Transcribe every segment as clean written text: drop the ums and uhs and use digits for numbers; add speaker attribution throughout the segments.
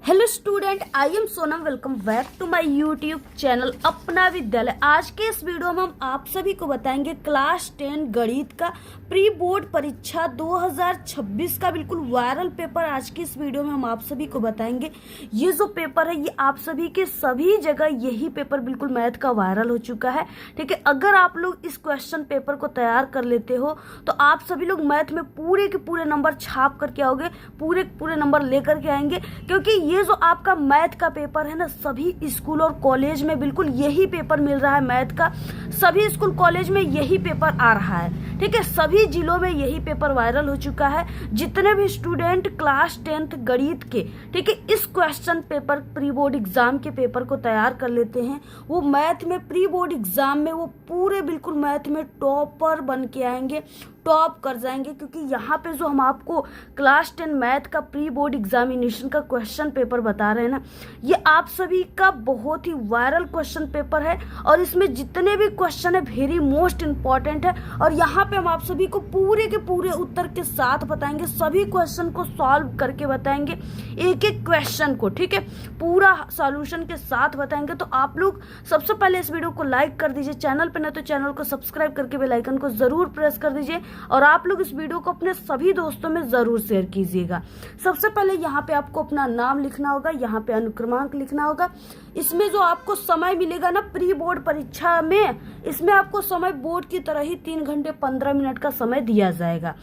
Speaker 1: Hello student, I am Sonam. Welcome back to my YouTube channel Apna Vidyalaya. आज के इस video में हम आप सभी को बताएंगे क्लास 10 गणित का प्री बोर्ड परीक्षा 2026 का बिल्कुल वायरल पेपर। आज की इस वीडियो में हम आप सभी को बताएंगे। ये जो पेपर है ये आप सभी के सभी जगह यही पेपर बिल्कुल मैथ का वायरल हो चुका है। ठीक है, अगर आप लोग इस क्वेश्चन पेपर को तैयार कर लेते हो तो आप सभी लोग मैथ में पूरे के पूरे नंबर छाप करके आओगे, पूरे नंबर लेकर के आएंगे। क्योंकि ये जो आपका मैथ का पेपर है ना, सभी स्कूल और कॉलेज में बिल्कुल यही पेपर मिल रहा है। मैथ का सभी स्कूल कॉलेज में यही पेपर आ रहा है। ठीक है, सभी जिलों में यही पेपर वायरल हो चुका है। जितने भी स्टूडेंट क्लास 10th गणित के, ठीक है, इस question paper pre board exam के पेपर को तैयार कर लेते हैं, वो मैथ में प्री बोर्ड एग्जाम में वो पूरे बिल्कुल मैथ में टॉपर बन के आएंगे, टॉप कर जाएंगे। क्योंकि यहाँ पे जो हम आपको क्लास 10 मैथ का प्री बोर्ड एग्जामिनेशन का क्वेश्चन पेपर बता रहे हैं ना, ये आप सभी का बहुत ही वायरल क्वेश्चन पेपर है। और इसमें जितने भी क्वेश्चन है वेरी मोस्ट इंपॉर्टेंट है। और यहाँ पे हम आप सभी को पूरे के पूरे उत्तर के साथ बताएंगे, सभी क्वेश्चन को सॉल्व करके बताएंगे, एक एक क्वेश्चन को। ठीक है, पूरा सॉल्यूशन के साथ बताएंगे। तो आप लोग सबसे पहले इस वीडियो को लाइक कर दीजिए, चैनल पर न तो चैनल को सब्सक्राइब करके बेल आइकन को जरूर प्रेस कर दीजिए। और आप लोग इस वीडियो को अपने सभी दोस्तों में जरूर शेयर कीजिएगा। सबसे पहले यहाँ पे आपको अपना नाम लिखना होगा, यहाँ पे अनुक्रमांक लिखना होगा। इसमें जो आपको समय मिलेगा ना प्री बोर्ड परीक्षा में, इसमें आपको समय बोर्ड की तरह ही 3 घंटे 15 मिनट का समय दिया जाएगा।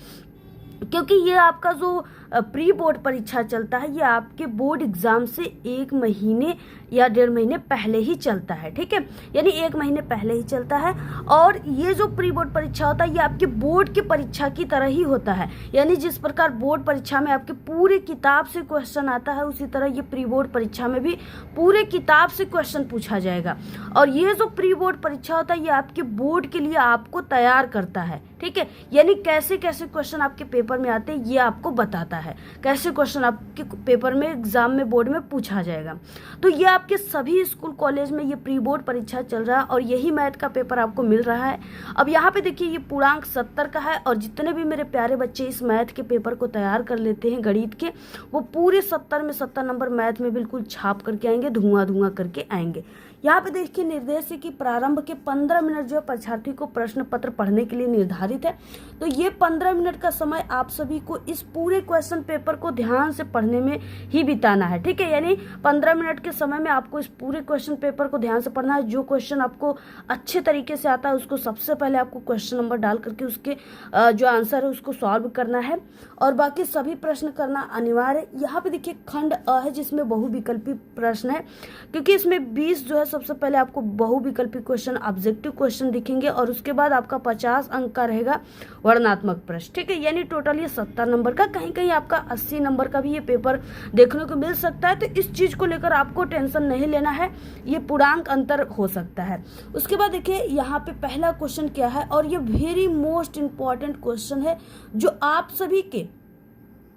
Speaker 1: क्योंकि ये आपका जो प्री बोर्ड परीक्षा चलता है ये आपके बोर्ड एग्जाम से 1 महीने या 1.5 महीने पहले ही चलता है। ठीक है, यानी 1 महीने पहले ही चलता है। और ये जो प्री बोर्ड परीक्षा होता है ये आपके बोर्ड की परीक्षा की तरह ही होता है। यानी जिस प्रकार बोर्ड परीक्षा में आपके पूरे किताब से क्वेश्चन आता है, उसी तरह ये प्री बोर्ड परीक्षा में भी पूरे किताब से क्वेश्चन पूछा जाएगा। और ये जो प्री बोर्ड परीक्षा होता है ये आपके बोर्ड के लिए आपको तैयार करता है। ठीक है, यानी कैसे कैसे क्वेश्चन आपके पेपर में आते हैं ये आपको बताता है, कैसे क्वेश्चन आपके पेपर में एग्जाम में बोर्ड में पूछा जाएगा। तो ये आपके सभी स्कूल कॉलेज में ये प्री बोर्ड परीक्षा चल रहा है और यही मैथ का पेपर आपको मिल रहा है। अब यहाँ पे देखिए ये पूर्णांक 70 का है। और जितने भी मेरे प्यारे बच्चे इस मैथ के पेपर को तैयार कर लेते हैं गणित के, वो पूरे 70 में 70 नंबर मैथ में बिल्कुल छाप करके आएंगे, धुआं करके आएंगे। यहाँ पे देखिए निर्देश है कि प्रारंभ के 15 मिनट जो है परीक्षार्थी को प्रश्न पत्र पढ़ने के लिए निर्धारित है। तो ये 15 मिनट का समय आप सभी को इस पूरे क्वेश्चन पेपर को ध्यान से पढ़ने में ही बिताना है। ठीक है, यानी 15 मिनट के समय में आपको इस पूरे क्वेश्चन पेपर को ध्यान से पढ़ना है। जो क्वेश्चन आपको अच्छे तरीके से आता है उसको सबसे पहले आपको क्वेश्चन नंबर डाल करके उसके जो आंसर है उसको सॉल्व करना है। और बाकी सभी प्रश्न करना अनिवार्य है। यहाँ पे देखिए खंड अ है जिसमें बहुविकल्पी प्रश्न है। क्योंकि इसमें 20 जो है सबसे पहले आपको बहुविकल्पी क्वेश्चन ऑब्जेक्टिव क्वेश्चन दिखेंगे और उसके बाद आपका 50 अंक का रहेगा वर्णनात्मक प्रश्न। ठीक है, यानी टोटल ये 70 नंबर का, कहीं कहीं आपका 80 नंबर का भी ये पेपर देखने को मिल सकता है। तो इस चीज को लेकर आपको टेंशन नहीं लेना है, ये पूर्णांक अंतर हो सकता है। उसके बाद देखिए यहाँ पे पहला क्वेश्चन क्या है, और ये वेरी मोस्ट इंपॉर्टेंट क्वेश्चन है जो आप सभी के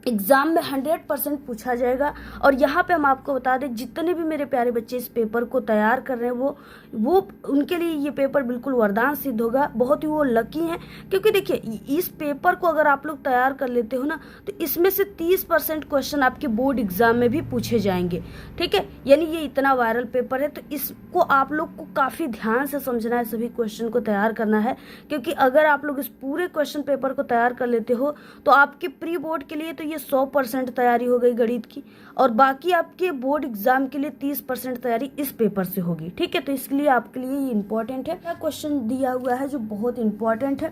Speaker 1: एग्जाम में 100% पूछा जाएगा। और यहाँ पे हम आपको बता दें जितने भी मेरे प्यारे बच्चे इस पेपर को तैयार कर रहे हैं वो उनके लिए ये पेपर बिल्कुल वरदान सिद्ध होगा। बहुत ही वो लकी हैं। क्योंकि देखिए इस पेपर को अगर आप लोग तैयार कर लेते हो ना तो इसमें से 30% क्वेश्चन आपके बोर्ड एग्जाम में भी पूछे जाएंगे। ठीक है, यानी ये इतना वायरल पेपर है तो इसको आप लोग को काफ़ी ध्यान से समझना है, सभी क्वेश्चन को तैयार करना है। क्योंकि अगर आप लोग इस पूरे क्वेश्चन पेपर को तैयार कर लेते हो तो आपके प्री बोर्ड के लिए तो ये 100% तैयारी हो गई गणित की, और बाकी आपके बोर्ड एग्जाम के लिए 30% तैयारी इस पेपर से होगी। ठीक है, तो इसलिए आपके लिए ये इंपॉर्टेंट है। क्या क्वेश्चन दिया हुआ है जो बहुत इंपॉर्टेंट है,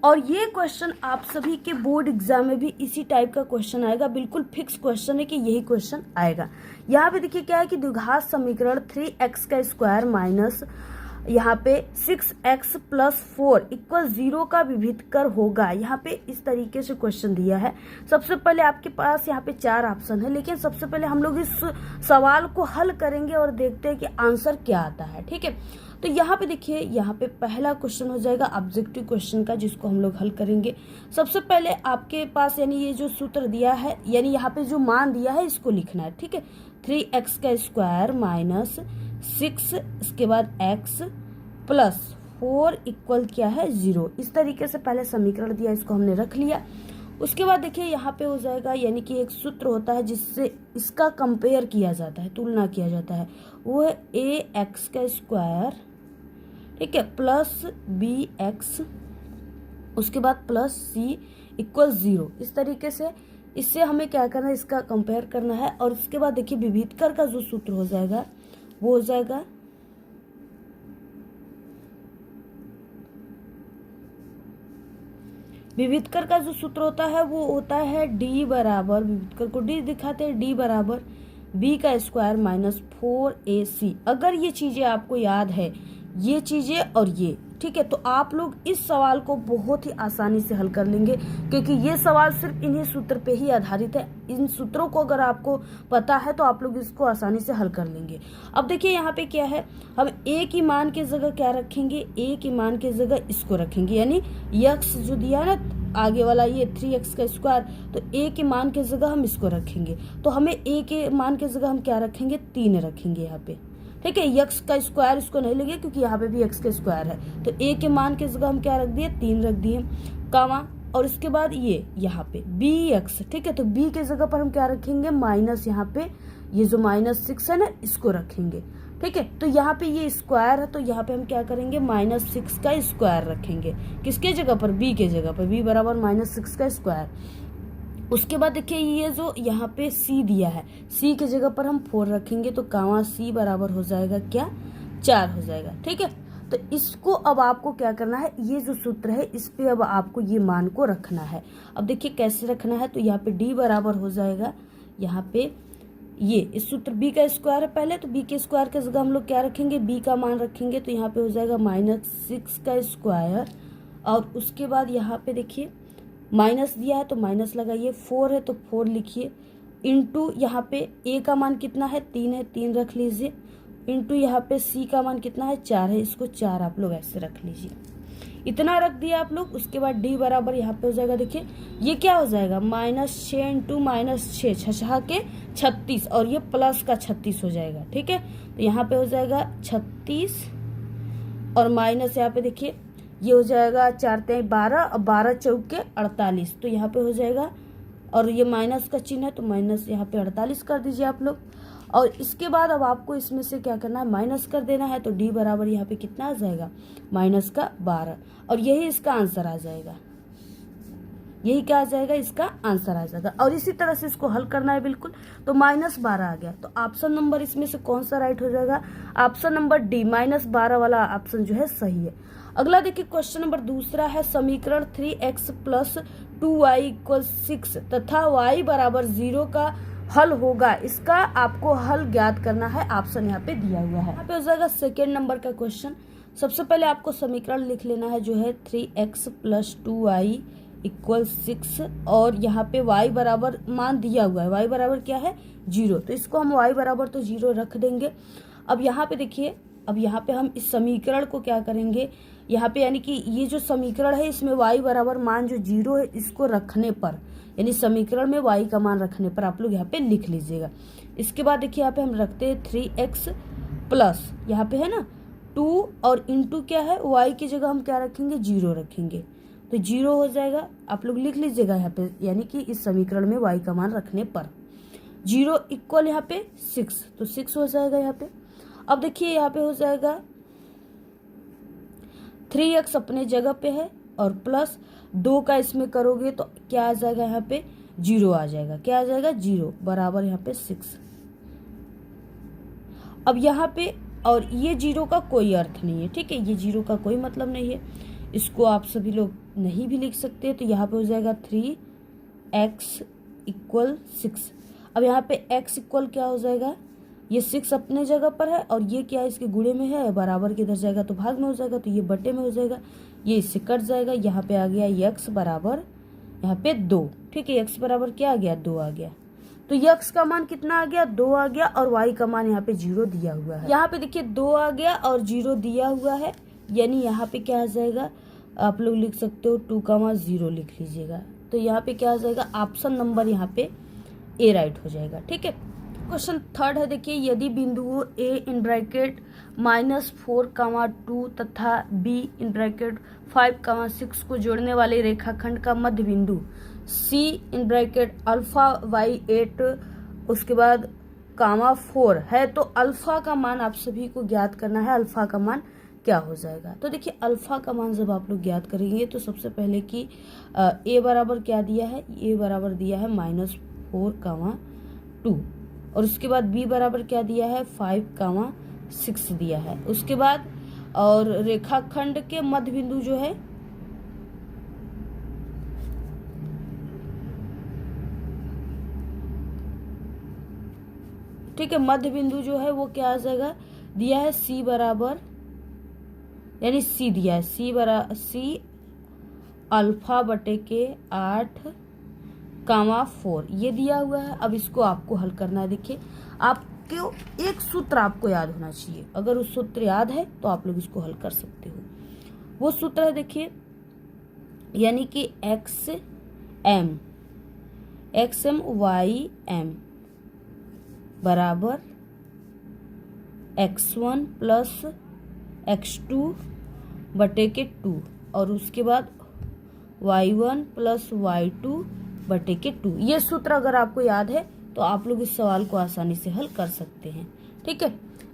Speaker 1: और ये क्वेश्चन आप सभी के बोर्ड एग्जाम में भी इसी टाइप का क्वेश्चन आएगा। बिल्कुल फिक्स क्वेश्चन है कि यही क्वेश्चन आएगा। यहाँ पे देखिए क्या है कि द्विघात समीकरण 3x का स्क्वायर माइनस यहाँ पे 6x + 4 = 0 का विभीत होगा। यहाँ पे इस तरीके से क्वेश्चन दिया है। सबसे पहले आपके पास यहाँ पे 4 ऑप्शन है, लेकिन सबसे पहले हम लोग इस सवाल को हल करेंगे और देखते हैं कि आंसर क्या आता है। ठीक है, तो यहाँ पे देखिए यहाँ पे पहला क्वेश्चन हो जाएगा ऑब्जेक्टिव क्वेश्चन का, जिसको हम लोग हल करेंगे। सबसे पहले आपके पास यानी ये जो सूत्र दिया है, यानी यहाँ पे जो मान दिया है इसको लिखना है। ठीक है, 3x का स्क्वायर माइनस 6 इसके बाद x + 4 = क्या है 0। इस तरीके से पहले समीकरण दिया, इसको हमने रख लिया। उसके बाद देखिए यहाँ पे हो जाएगा, यानी कि एक सूत्र होता है जिससे इसका कंपेयर किया जाता है, तुलना किया जाता है, वो है ए एक्स का स्क्वायर, ठीक है, प्लस बी एक्स, उसके बाद प्लस सी इक्वल 0। इस तरीके से इससे हमें क्या करना है, इसका कंपेयर करना है। और उसके बाद देखिए विभेदकर का जो सूत्र हो जाएगा वो हो जाएगा विभेदकर का जो सूत्र होता है वो होता है डी बराबर, विभेदकर को डी दिखाते हैं, डी बराबर बी का स्क्वायर माइनस 4ac। अगर ये चीजें आपको याद है, ये चीजें और ये, ठीक है, तो आप लोग इस सवाल को बहुत ही आसानी से हल कर लेंगे, क्योंकि ये सवाल सिर्फ इन्हीं सूत्र पे ही आधारित है। इन सूत्रों को अगर आपको पता है तो आप लोग इसको आसानी से हल कर लेंगे। अब देखिए यहाँ पे क्या है, हम ए की मान की जगह क्या रखेंगे, ए की मान की जगह इसको रखेंगे, यानी यक्स जो दिया ना आगे वाला ये 3x का स्क्वायर, तो ए के मान की जगह हम इसको रखेंगे। तो हमें ए के मान की जगह हम क्या रखेंगे, 3 रखेंगे यहाँ पे, ठीक है। यक्स का स्क्वायर इसको नहीं लेंगे क्योंकि यहाँ पे भी एक्स का स्क्वायर है, तो ए के मान की जगह हम क्या रख दिए, 3 रख दिए, कामा। और इसके बाद ये यहाँ पे बी एक्स, ठीक है, तो बी के जगह पर हम क्या रखेंगे, माइनस, यहाँ पे ये जो -6 है ना इसको रखेंगे, ठीक है। तो यहाँ पे ये स्क्वायर है, तो यहाँ पे हम क्या करेंगे, -6 का स्क्वायर रखेंगे, किसके जगह पर, बी के जगह पर, बी बराबर -6 का स्क्वायर। उसके बाद देखिए ये जो यहाँ पे c दिया है, c की जगह पर हम 4 रखेंगे, तो कामा c बराबर हो जाएगा क्या, 4 हो जाएगा, ठीक है। तो इसको अब आपको क्या करना है, ये जो सूत्र है इस पे अब आपको ये मान को रखना है। अब देखिए कैसे रखना है, तो यहाँ पे d बराबर हो जाएगा, यहाँ पे ये इस सूत्र b का स्क्वायर है पहले, तो b के स्क्वायर की जगह हम लोग क्या रखेंगे, b का मान रखेंगे, तो यहाँ पे हो जाएगा -6 का स्क्वायर। और उसके बाद यहाँ पे देखिए माइनस दिया है तो माइनस लगाइए, 4 है तो 4 लिखिए, इंटू यहाँ पे a का मान कितना है, 3 है, 3 रख लीजिए, इंटू यहाँ पे c का मान कितना है, 4 है, इसको 4 आप लोग ऐसे रख लीजिए, इतना रख दिया आप लोग। उसके बाद d बराबर यहाँ पे हो जाएगा, देखिए ये क्या हो जाएगा, -6 इंटू -6, 6 के 36, और ये प्लस का 36 हो जाएगा, ठीक है। तो यहाँ पे हो जाएगा 36 और माइनस यहाँ पे देखिए ये हो जाएगा 4 × 12 और 12 चौके 48, तो यहाँ पे हो जाएगा, और ये माइनस का चिन्ह है तो माइनस यहाँ पे 48 कर दीजिए आप लोग। और इसके बाद अब आपको इसमें से क्या करना है, माइनस कर देना है, तो d बराबर यहाँ पे कितना आ जाएगा, -12, और यही इसका आंसर आ जाएगा, यही क्या आ जाएगा, इसका आंसर आ जाएगा। और इसी तरह से इसको हल करना है बिल्कुल, तो -12 आ गया, तो ऑप्शन नंबर इसमें से कौन सा राइट हो जाएगा, ऑप्शन नंबर डी, -12 वाला ऑप्शन जो है सही है। अगला देखिए क्वेश्चन नंबर दूसरा है, समीकरण 3x + 2y = 6 तथा y बराबर 0 का हल होगा, इसका आपको हल ज्ञात करना है। ऑप्शन यहाँ पे दिया हुआ है, यहाँ पे हो जाएगा सेकेंड नंबर का क्वेश्चन। सबसे पहले आपको समीकरण लिख लेना है जो है 3x + 2y = 6, और यहाँ पे y बराबर मान दिया हुआ है, y बराबर क्या है, 0, तो इसको हम y बराबर तो 0 रख देंगे। अब यहाँ पे देखिए, अब यहाँ पे हम इस समीकरण को क्या करेंगे, यहाँ पे यानी कि ये जो समीकरण है इसमें y बराबर मान जो 0 है इसको रखने पर, यानी समीकरण में y का मान रखने पर आप लोग यहाँ पे लिख लीजिएगा। इसके बाद देखिए यहाँ पे हम रखते हैं 3x प्लस यहाँ पे है ना 2, और इंटू क्या है, y की जगह हम क्या रखेंगे, 0 रखेंगे, तो 0 हो जाएगा, आप लोग लिख लीजिएगा यहाँ पे, यानी कि इस समीकरण में y का मान रखने पर 0 इक्वल यहाँ पे 6, तो 6 हो जाएगा यहाँ पे। अब देखिए यहाँ पे हो जाएगा 3x अपने जगह पे है, और प्लस 2 का इसमें करोगे तो क्या आ जाएगा, यहाँ पे 0 आ जाएगा, क्या आ जाएगा, 0 बराबर यहाँ पे 6। अब यहाँ पे, और ये 0 का कोई अर्थ नहीं है, ठीक है, ये 0 का कोई मतलब नहीं है, इसको आप सभी लोग नहीं भी लिख सकते, तो यहाँ पे हो जाएगा 3x = 6। अब यहाँ पे x इक्वल क्या हो जाएगा, ये 6 अपने जगह पर है, और ये क्या है, इसके गुणे में है, बराबर के इधर जाएगा तो भाग में हो जाएगा, तो ये बटे में हो जाएगा, ये इससे कट जाएगा, यहाँ पे आ गया x बराबर यहाँ पे 2, ठीक है, x बराबर क्या आ गया, 2 आ गया, तो x का मान कितना आ गया, 2 आ गया, और y का मान यहाँ पे 0 दिया हुआ है। यहाँ पे देखिए 2 आ गया और 0 दिया हुआ है, यानी यहाँ पे क्या आ जाएगा, आप लोग लिख सकते हो 2, 0 लिख लीजिएगा, तो यहाँ पे क्या आ जाएगा, ऑप्शन नंबर यहाँ पे ए राइट हो जाएगा, ठीक है। क्वेश्चन थर्ड है, देखिए यदि बिंदुओं a -4, 2 तथा b 5, 6 को जोड़ने वाले रेखाखंड का मध्य बिंदु सी इन ब्रैकेट अल्फा वाई 8 उसके बाद कामा 4 है। तो अल्फा का मान आप सभी को ज्ञात करना है, अल्फा का मान क्या हो जाएगा। तो देखिए अल्फा का मान जब आप लोग ज्ञात करेंगे तो सबसे पहले कि ए बराबर क्या दिया है, ए बराबर दिया है -4, 2 और उसके बाद बी बराबर क्या दिया है 5, 6 दिया है। उसके बाद और रेखाखंड के मध्य बिंदु जो है ठीक है, मध्य बिंदु जो है वो क्या आ जाएगा, दिया है सी बराबर यानी सी दिया है सी अल्फा बटे के 8, 4 ये दिया हुआ है। अब इसको आपको हल करना है। देखिए आपको एक सूत्र आपको याद होना चाहिए, अगर उस सूत्र याद है तो आप लोग इसको हल कर सकते हो। वो सूत्र है देखिए, यानी कि एक्स एम वाई एम बराबर x1 प्लस x2 बटे के 2 और उसके बाद y1 प्लस y2 बटे के 2। ये सूत्र अगर आपको याद है तो आप लोग इस सवाल को आसानी से हल कर सकते हैं। ठीक है,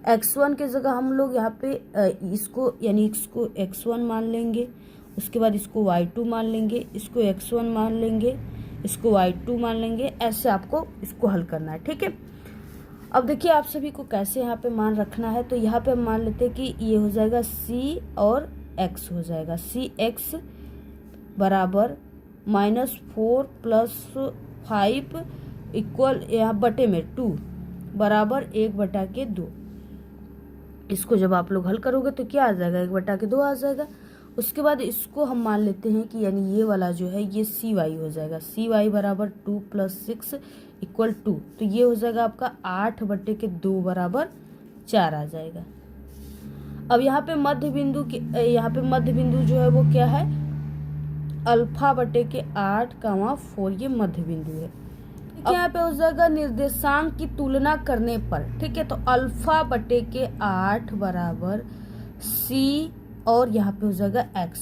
Speaker 1: x1 की जगह हम लोग यहाँ पे इसको यानी इसको x1 मान लेंगे, उसके बाद इसको y2 मान लेंगे, इसको x1 मान लेंगे, इसको y2 मान लेंगे, ऐसे आपको इसको हल करना है। ठीक है, अब देखिए आप सभी को कैसे यहाँ पे मान रखना है। तो यहाँ पे मान लेते हैं कि ये हो जाएगा c और x हो जाएगा, सी एक्स बराबर -4 प्लस 5 इक्वल यहाँ बटे में 2 बराबर 1/2। इसको जब आप लोग हल करोगे तो क्या आ जाएगा, 1/2 आ जाएगा। उसके बाद इसको हम मान लेते हैं कि यानी ये वाला जो है ये सी वाई हो जाएगा, सी वाई बराबर 2 + 6 = 2। तो ये हो जाएगा आपका 8/2 बराबर 4 आ जाएगा। अब यहाँ पे मध्य बिंदु जो है वो क्या है, अल्फा बटे के 8, 4 ये मध्य बिंदु है। यहाँ पे हो जाएगा निर्देशांक की तुलना करने पर। ठीक है, तो अल्फा बटे के 8 बराबर सी और यहाँ पे हो जाएगा x।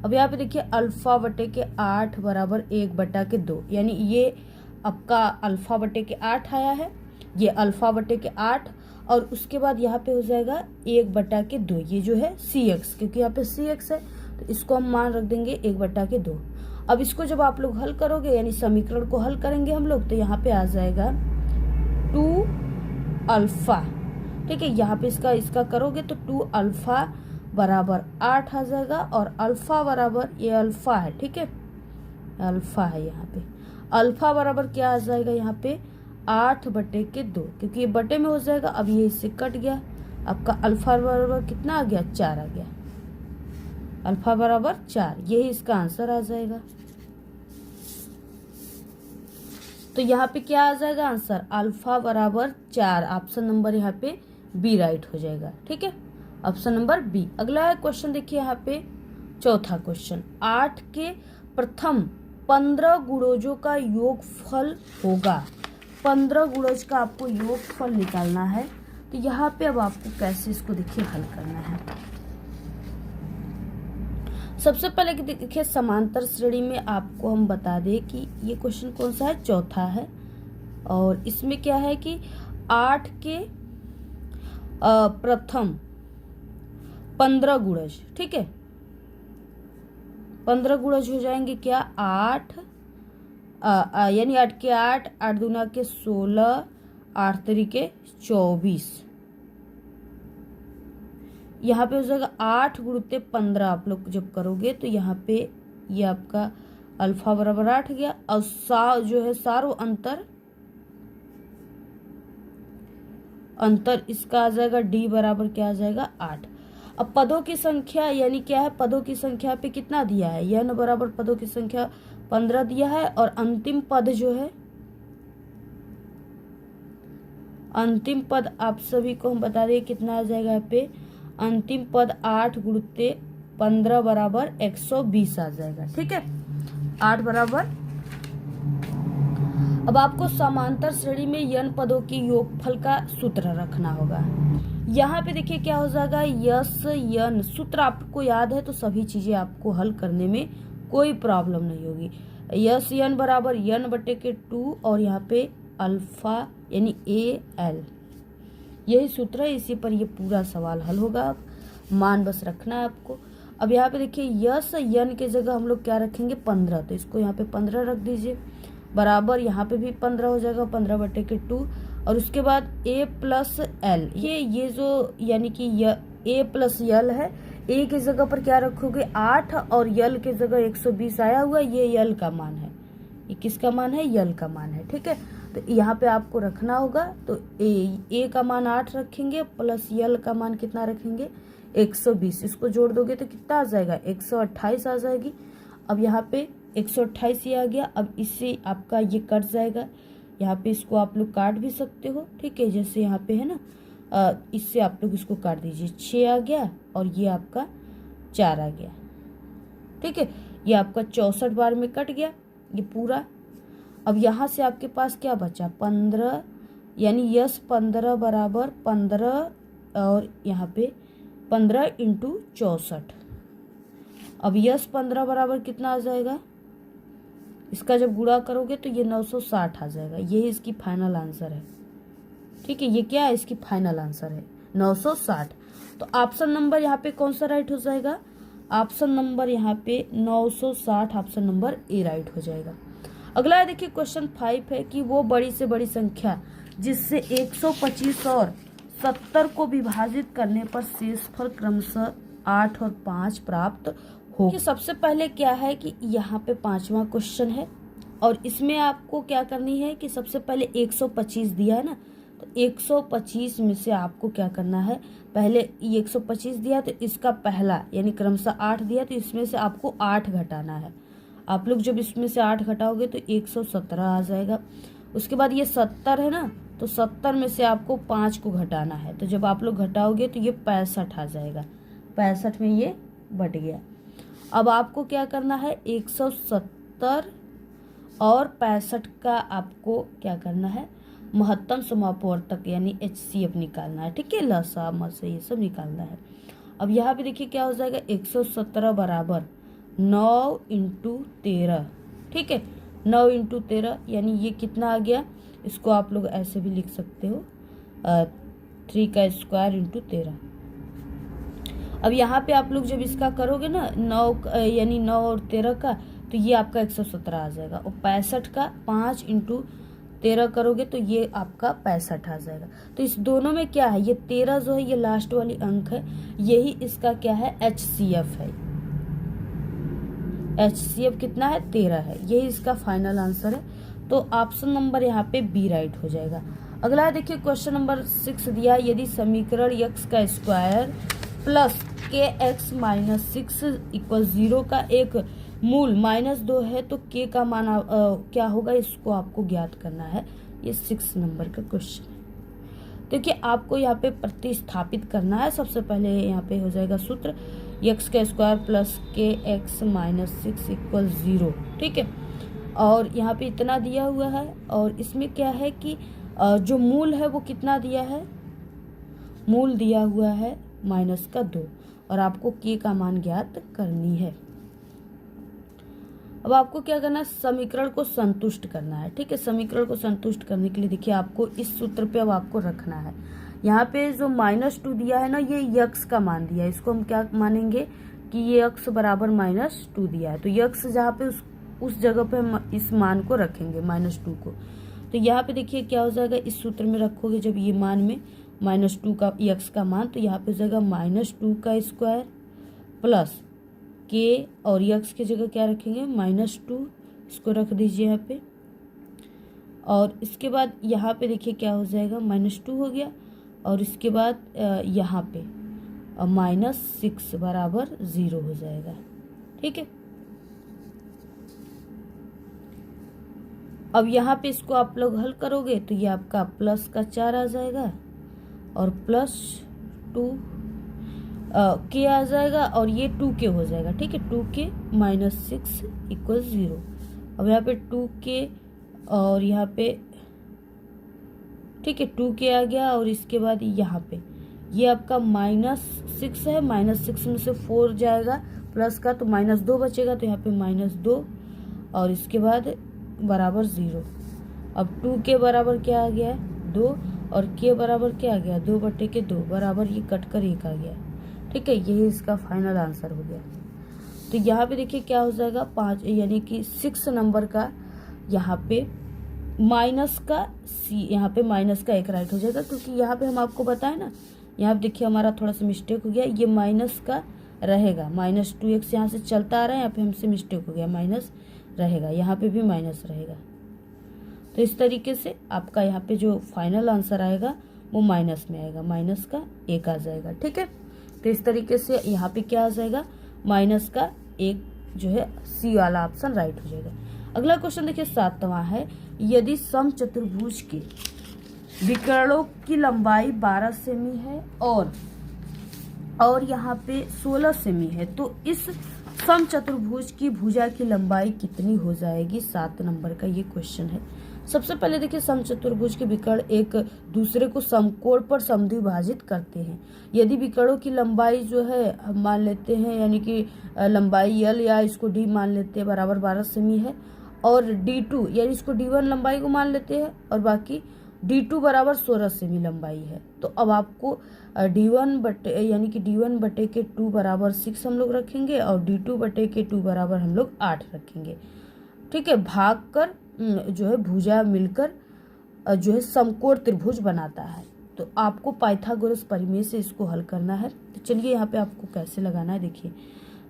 Speaker 1: अब यहाँ पे देखिए अल्फा बटे के 8 बराबर 1/2 यानी ये आपका अल्फा बटे के 8 आया है, ये अल्फा बटे के 8 और उसके बाद यहाँ पे हो जाएगा 1/2 ये जो है cx, क्योंकि यहाँ पे cx है तो इसको हम मान रख देंगे 1/2। अब इसको जब आप लोग हल करोगे यानी समीकरण को हल करेंगे हम लोग तो यहाँ पे आ जाएगा 2 अल्फा। ठीक है, यहाँ पे इसका करोगे तो 2 अल्फा बराबर 8 आ जाएगा और अल्फा बराबर ये अल्फा है। ठीक है, अल्फा है, यहाँ पे अल्फा बराबर क्या आ जाएगा यहाँ पे 8/2 क्योंकि ये बटे में हो जाएगा। अब ये इससे कट गया, आपका अल्फा बराबर कितना आ गया 4 आ गया, अल्फा बराबर 4, यही इसका आंसर आ जाएगा। तो यहाँ पे क्या आ जाएगा आंसर, अल्फा बराबर 4, ऑप्शन नंबर यहाँ पे बी राइट हो जाएगा। ठीक है, ऑप्शन नंबर बी। अगला है क्वेश्चन देखिए यहाँ पे चौथा क्वेश्चन, 8 के प्रथम 15 गुणोजों का योगफल होगा। 15 गुणोज का आपको योगफल निकालना है। तो यहाँ पे अब आपको कैसे इसको देखिए हल करना है। सबसे पहले देखिए समांतर श्रेणी में आपको हम बता दें कि ये क्वेश्चन कौन सा है, चौथा है और इसमें क्या है कि 8 के प्रथम 15 गुणज। ठीक है, 15 गुणज हो जाएंगे क्या 8 यानी 8 के 8, 8 दूना के 16, 8 तरीके 24। यहाँ पे हो जाएगा 8 गुणित 15 आप लोग जब करोगे तो यहाँ पे ये आपका अल्फा बराबर 8 गया और जो है सारो अंतर इसका आ जाएगा डी बराबर क्या आ जाएगा 8। अब पदों की संख्या यानी क्या है, पदों की संख्या पे कितना दिया है, यह बराबर पदों की संख्या 15 दिया है और अंतिम पद जो है, अंतिम पद आप सभी को हम बता दें कितना आ जाएगा यहाँ पे, अंतिम पद 8 गुणित 15 बराबर 120 आ जाएगा। ठीक है, 8 बराबर। अब आपको समांतर श्रेणी में यन पदों की योगफल का सूत्र रखना होगा। यहाँ पे देखिए क्या हो जाएगा, यस यन सूत्र आपको याद है तो सभी चीजें आपको हल करने में कोई प्रॉब्लम नहीं होगी। यस यन बराबर यन बटे के 2 और यहाँ पे अल्फा यानी ए एल, यही सूत्र है। इसी पर ये पूरा सवाल हल होगा। अब मान बस रखना है आपको। अब यहाँ पे देखिए यस यन के जगह हम लोग क्या रखेंगे 15, तो इसको यहाँ पे 15 रख दीजिए बराबर यहाँ पे भी 15 हो जाएगा 15 बटे के 2 और उसके बाद ए प्लस एल, ये जो यानी कि ए प्लस यल है, ए की जगह पर क्या रखोगे 8 और यल के जगह 120 आया हुआ, ये यल का मान है। ये किसका मान है? यल का मान है। ठीक है, तो यहाँ पे आपको रखना होगा। तो ए का मान 8 रखेंगे प्लस यल का मान कितना रखेंगे 120, इसको जोड़ दोगे तो कितना आ जाएगा 128 आ जाएगी। अब यहाँ पे 128 ये आ गया। अब इससे आपका ये कट जाएगा, यहाँ पे इसको आप लोग काट भी सकते हो। ठीक है, जैसे यहाँ पे है ना, इससे आप लोग इसको काट दीजिए, 6 आ गया और ये आपका 4 आ गया। ठीक है, ये आपका 64 बार में कट गया ये पूरा। अब यहाँ से आपके पास क्या बचा 15, यानी यस 15 बराबर 15 और यहाँ पे 15 इंटू 64। अब यस 15 बराबर कितना आ जाएगा, इसका जब गुणा करोगे तो ये 960 आ जाएगा। यही इसकी फाइनल आंसर है। ठीक है, ये क्या है इसकी फाइनल आंसर है 960। तो ऑप्शन नंबर यहाँ पे कौन सा राइट हो जाएगा? ऑप्शन नंबर यहाँ पे 960, ऑप्शन नंबर ए राइट हो जाएगा। अगला है देखिए क्वेश्चन 5 है कि वो बड़ी से बड़ी संख्या जिससे 125 और 70 को विभाजित करने पर शेषफल क्रमशः 8 और 5 प्राप्त हो। सबसे पहले क्या है कि यहाँ पे 5वां क्वेश्चन है और इसमें आपको क्या करनी है कि सबसे पहले 125 दिया है ना, तो 125 में से आपको क्या करना है, पहले ये 125 दिया तो इसका पहला यानी क्रमशः 8 दिया, तो इसमें से आपको 8 घटाना है। आप लोग जब इसमें से 8 घटाओगे तो 117 आ जाएगा। उसके बाद ये 70 है ना, तो 70 में से आपको 5 को घटाना है, तो जब आप लोग घटाओगे तो ये 65 आ जाएगा। 65 में ये बट गया। अब आपको क्या करना है 170 और 65 का आपको क्या करना है महत्तम समापवर्तक यानी HCF निकालना है। ठीक है, लसा मसा ये सब निकालना है। अब यहाँ पे देखिए क्या हो जाएगा 117 बराबर 9 इंटू 13। ठीक है, 9 इंटू 13 यानी ये कितना आ गया, इसको आप लोग ऐसे भी लिख सकते हो 3 का स्क्वायर इंटू 13। अब यहाँ पे आप लोग जब इसका करोगे ना 9 यानी 9 और 13 का, तो ये आपका 117 आ जाएगा। और 65 का 5 इंटू 13 करोगे तो ये आपका 65 आ जाएगा। तो इस दोनों में क्या है, ये 13 जो है ये लास्ट वाली अंक है, यही इसका क्या है HCF है। HCF कितना है 13 है, यही इसका फाइनल आंसर है। तो ऑप्शन नंबर यहाँ पे बी राइट हो जाएगा। अगला है देखिए क्वेश्चन नंबर 6 दिया है, यदि समीकरण x का square plus kx minus 6 equal 0 का एक मूल -2 है तो k का मान क्या होगा, इसको आपको ज्ञात करना है। ये 6 नंबर का क्वेश्चन है। देखिए आपको यहाँ पे प्रतिस्थापित करना है। सबसे पहले यहाँ पे हो जाएगा सूत्र x का square plus kx minus 6 equal 0। ठीक है, और यहाँ पे इतना दिया हुआ है और इसमें क्या है कि जो मूल है वो कितना दिया है, मूल दिया हुआ है -2 और आपको k का मान ज्ञात करनी है। अब आपको क्या करना है, समीकरण को संतुष्ट करना है। ठीक है, समीकरण को संतुष्ट करने के लिए देखिए आपको इस सूत्र पे अब आपको रखना है। यहाँ पे जो -2 दिया है ना, ये x का मान दिया है, इसको हम क्या मानेंगे कि ये x बराबर -2 दिया है, तो x जहाँ पे उस जगह पे हम इस मान को रखेंगे -2 को। तो यहाँ पे देखिए क्या हो जाएगा, इस सूत्र में रखोगे जब ये मान में -2 का x का मान, तो यहाँ पे हो जाएगा -2 का स्क्वायर प्लस k और x की जगह क्या रखेंगे -2, इसको रख दीजिए यहाँ पे। और इसके बाद यहाँ पे देखिए क्या हो जाएगा -2 हो गया और इसके बाद यहाँ पे -6 बराबर 0 हो जाएगा। ठीक है, अब यहाँ पे इसको आप लोग हल करोगे तो ये आपका प्लस का 4 आ जाएगा और +2 k आ जाएगा और ये 2k हो जाएगा। ठीक है, 2k माइनस 6 इक्वल 0। अब यहाँ पे 2k और यहाँ पे ठीक है 2k आ गया और इसके बाद यहाँ पे ये आपका -6 है, -6 में से 4 जाएगा प्लस का तो -2 बचेगा, तो यहाँ पे -2 और इसके बाद बराबर 0। अब 2 के बराबर क्या आ गया, 2, और के बराबर क्या आ गया, 2/2 बराबर ये कट कर 1 आ गया। ठीक है, यही इसका फाइनल आंसर हो गया। तो यहाँ पे देखिए क्या हो जाएगा, 5 यानी कि 6 नंबर का यहाँ पे माइनस का सी, यहाँ पे माइनस का 1 राइट हो जाएगा, क्योंकि यहाँ पे हम आपको बताएं ना, यहाँ पे देखिए हमारा थोड़ा सा मिस्टेक हो गया, ये माइनस का रहेगा, -2x यहाँ से चलता आ रहा है, यहाँ पे हमसे मिस्टेक हो गया, माइनस रहेगा, यहाँ पे भी माइनस रहेगा। तो इस तरीके से आपका यहाँ पे जो फाइनल आंसर आएगा वो माइनस में आएगा, माइनस का 1 आ जाएगा। ठीक है, तो इस तरीके से यहाँ पे क्या आ जाएगा, माइनस का 1 जो है सी वाला ऑप्शन राइट हो जाएगा। अगला क्वेश्चन देखिए 7वां है, यदि समचतुर्भुज के विकर्णों की लंबाई 12 सेमी है और यहाँ पे 16 सेमी है, तो इस समचतुर्भुज की भुजा की लंबाई कितनी हो जाएगी। 7 नंबर का ये क्वेश्चन है। सबसे पहले देखिए, समचतुर्भुज के विकर्ण एक दूसरे को समकोण पर समद्विभाजित करते हैं। यदि विकर्णों की लंबाई जो है हम मान लेते हैं, यानी कि लंबाई L या इसको D मान लेते हैं बराबर 12 सेमी है, और D2 यानी इसको D1 लंबाई को मान लेते हैं, और बाकी D2 बराबर 16 सेमी लंबाई है। तो अब आपको यानी कि D1/2 बराबर 6 हम लोग रखेंगे, और D2/2 बराबर हम लोग 8 रखेंगे। ठीक है, भाग कर जो है भुजा मिलकर जो है समकोण त्रिभुज बनाता है। तो आपको पाइथागोरस प्रमेय से इसको हल करना है। तो चलिए यहाँ पे आपको कैसे लगाना है, देखिए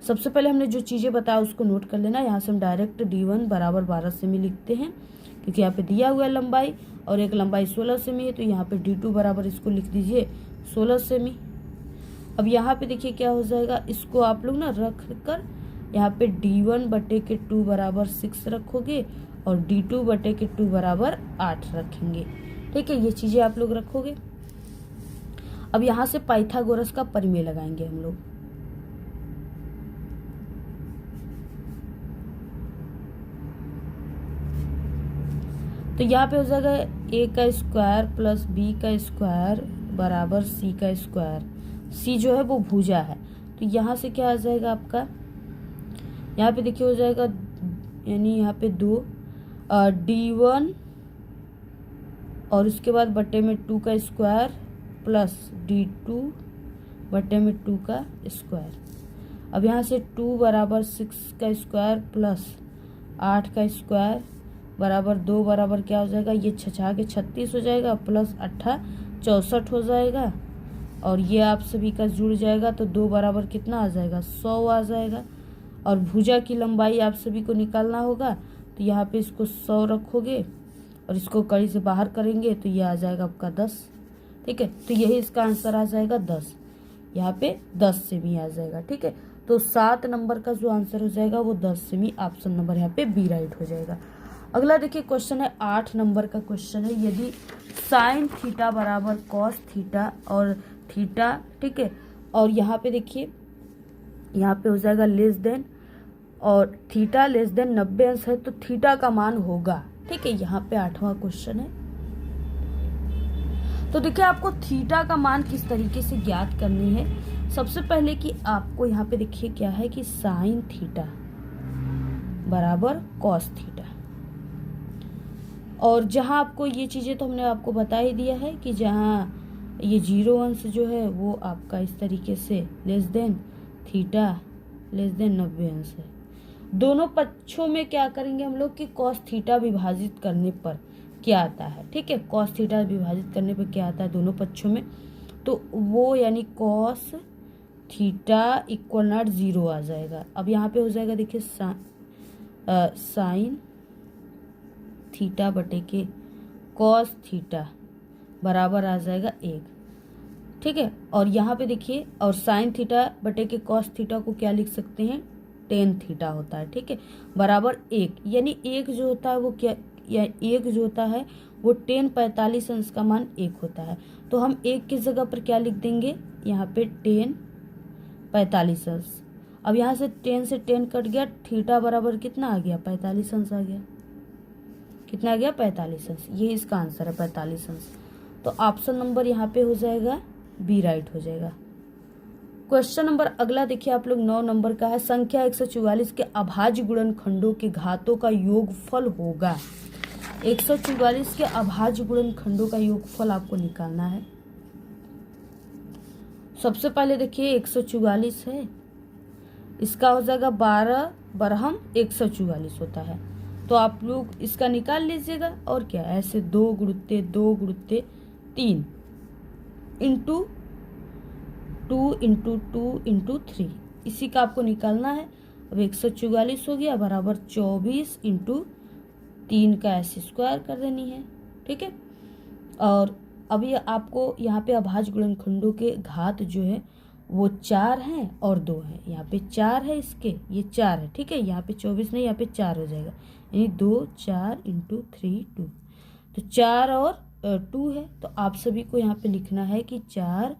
Speaker 1: सबसे पहले हमने जो चीज़ें बताया उसको नोट कर लेना। यहाँ से हम डायरेक्ट D1 बराबर 12 सेमी लिखते हैं, क्योंकि यहाँ पे दिया हुआ है लंबाई, और एक लंबाई 16 सेमी है, तो यहाँ पे D2 बराबर इसको लिख दीजिए 16 सेमी। अब यहाँ पे देखिए क्या हो जाएगा, इसको आप लोग ना रख कर यहाँ पे D1/2 बराबर 6 रखोगे, और D2/2 बराबर 8 रखेंगे। ठीक है, ये चीजें आप लोग रखोगे। अब यहाँ से पाइथागोरस का प्रमेय लगाएंगे हम लोग। तो यहाँ पे हो जाएगा a का स्क्वायर प्लस b का स्क्वायर बराबर c का स्क्वायर। c जो है वो भुजा है, तो यहाँ से क्या आ जाएगा आपका, यहाँ पे देखिए हो जाएगा, यानी यहाँ पे 2 D1 और उसके बाद बटे में 2 का स्क्वायर प्लस D2 बटे में 2 का स्क्वायर। अब यहाँ से 2 बराबर 6 का स्क्वायर प्लस 8 का स्क्वायर बराबर 2 बराबर क्या हो जाएगा, ये 6 के 36 हो जाएगा, प्लस 8 64 हो जाएगा, और ये आप सभी का जुड़ जाएगा, तो 2 बराबर कितना आ जाएगा, 100 आ जाएगा। और भुजा की लंबाई आप सभी को निकालना होगा, तो यहाँ पे इसको 100 रखोगे और इसको कड़ी से बाहर करेंगे, तो ये आ जाएगा आपका 10। ठीक है, तो यही इसका आंसर आ जाएगा 10, यहाँ पे 10 सेमी आ जाएगा। ठीक है, तो 7 नंबर का जो आंसर हो जाएगा वो 10 सेमी, ऑप्शन नंबर यहाँ पे बी राइट हो जाएगा। अगला देखिए क्वेश्चन है 8 नंबर का क्वेश्चन है, यदि साइन थीटा बराबर कॉस थीटा और थीटा, ठीक है, और यहाँ पे देखिए यहाँ पे हो जाएगा लेस देन, और थीटा लेस देन 90 अंश है, तो थीटा का मान होगा। ठीक है, यहाँ पे 8वां क्वेश्चन है। तो देखिए आपको थीटा का मान किस तरीके से ज्ञात करनी है। सबसे पहले कि आपको यहाँ पे देखिए क्या है कि साइन थीटा बराबर कॉस थीटा, और जहाँ आपको ये चीज़ें तो हमने आपको बता ही दिया है कि जहाँ ये 0 अंश जो है वो आपका इस तरीके से less than theta less than 90 अंश है। दोनों पक्षों में क्या करेंगे हम लोग कि कॉस थीटा विभाजित करने पर क्या आता है। ठीक है, कॉस थीटा विभाजित करने पर क्या आता है दोनों पक्षों में, तो वो यानी कॉस थीटा इक्वल नॉट 0 आ जाएगा। अब यहाँ पे हो जाएगा देखिए साइन थीटा बटे के कॉस थीटा बराबर आ जाएगा 1। ठीक है, और यहाँ पे देखिए, और साइन थीटा बटे के कॉस थीटा को क्या लिख सकते हैं, टेन थीटा होता है। ठीक है, बराबर 1, यानी 1 जो होता है वो क्या, या 1 जो होता है वो 10 45 अंश का मान 1 होता है। तो हम 1 की जगह पर क्या लिख देंगे, यहाँ पे 10 45 अंश। अब यहाँ से 10 से 10 कट गया, थीटा बराबर कितना आ गया, 45 अंश आ गया। कितना आ गया, 45 अंश। ये इसका आंसर है 45 अंश। तो ऑप्शन नंबर यहाँ पे हो जाएगा बी राइट हो जाएगा। क्वेश्चन नंबर अगला देखिए आप लोग 9 नंबर का है। संख्या 144 के अभाज्य गुणनखंडों के घातों का योगफल होगा। 144 के अभाज्य गुणनखंडों का योगफल आपको निकालना है। सबसे पहले देखिए 144 है, इसका हो जाएगा 12 बरहम 144 होता है, तो आप लोग इसका निकाल लीजिएगा। और क्या, ऐसे 2 गुणुत्ते 2 गुणुत्ते 3 इंटू 2 इंटू 2 इंटू 3, इसी का आपको निकालना है। अब 144 हो गया बराबर 24 इंटू 3 का ऐसे स्क्वायर कर देनी है, ठीक है। और अभी आपको यहाँ पे अभाज्य गुणनखंडों के घात जो है वो 4 हैं और 2 हैं। यहाँ पे 4 है, इसके ये 4 है, ठीक है। यहाँ पे 24 नहीं, यहाँ पे 4 हो जाएगा, यानी 2 4 इंटू 3 2, तो 4 और 2 है। तो आप सभी को यहाँ पे लिखना है कि 4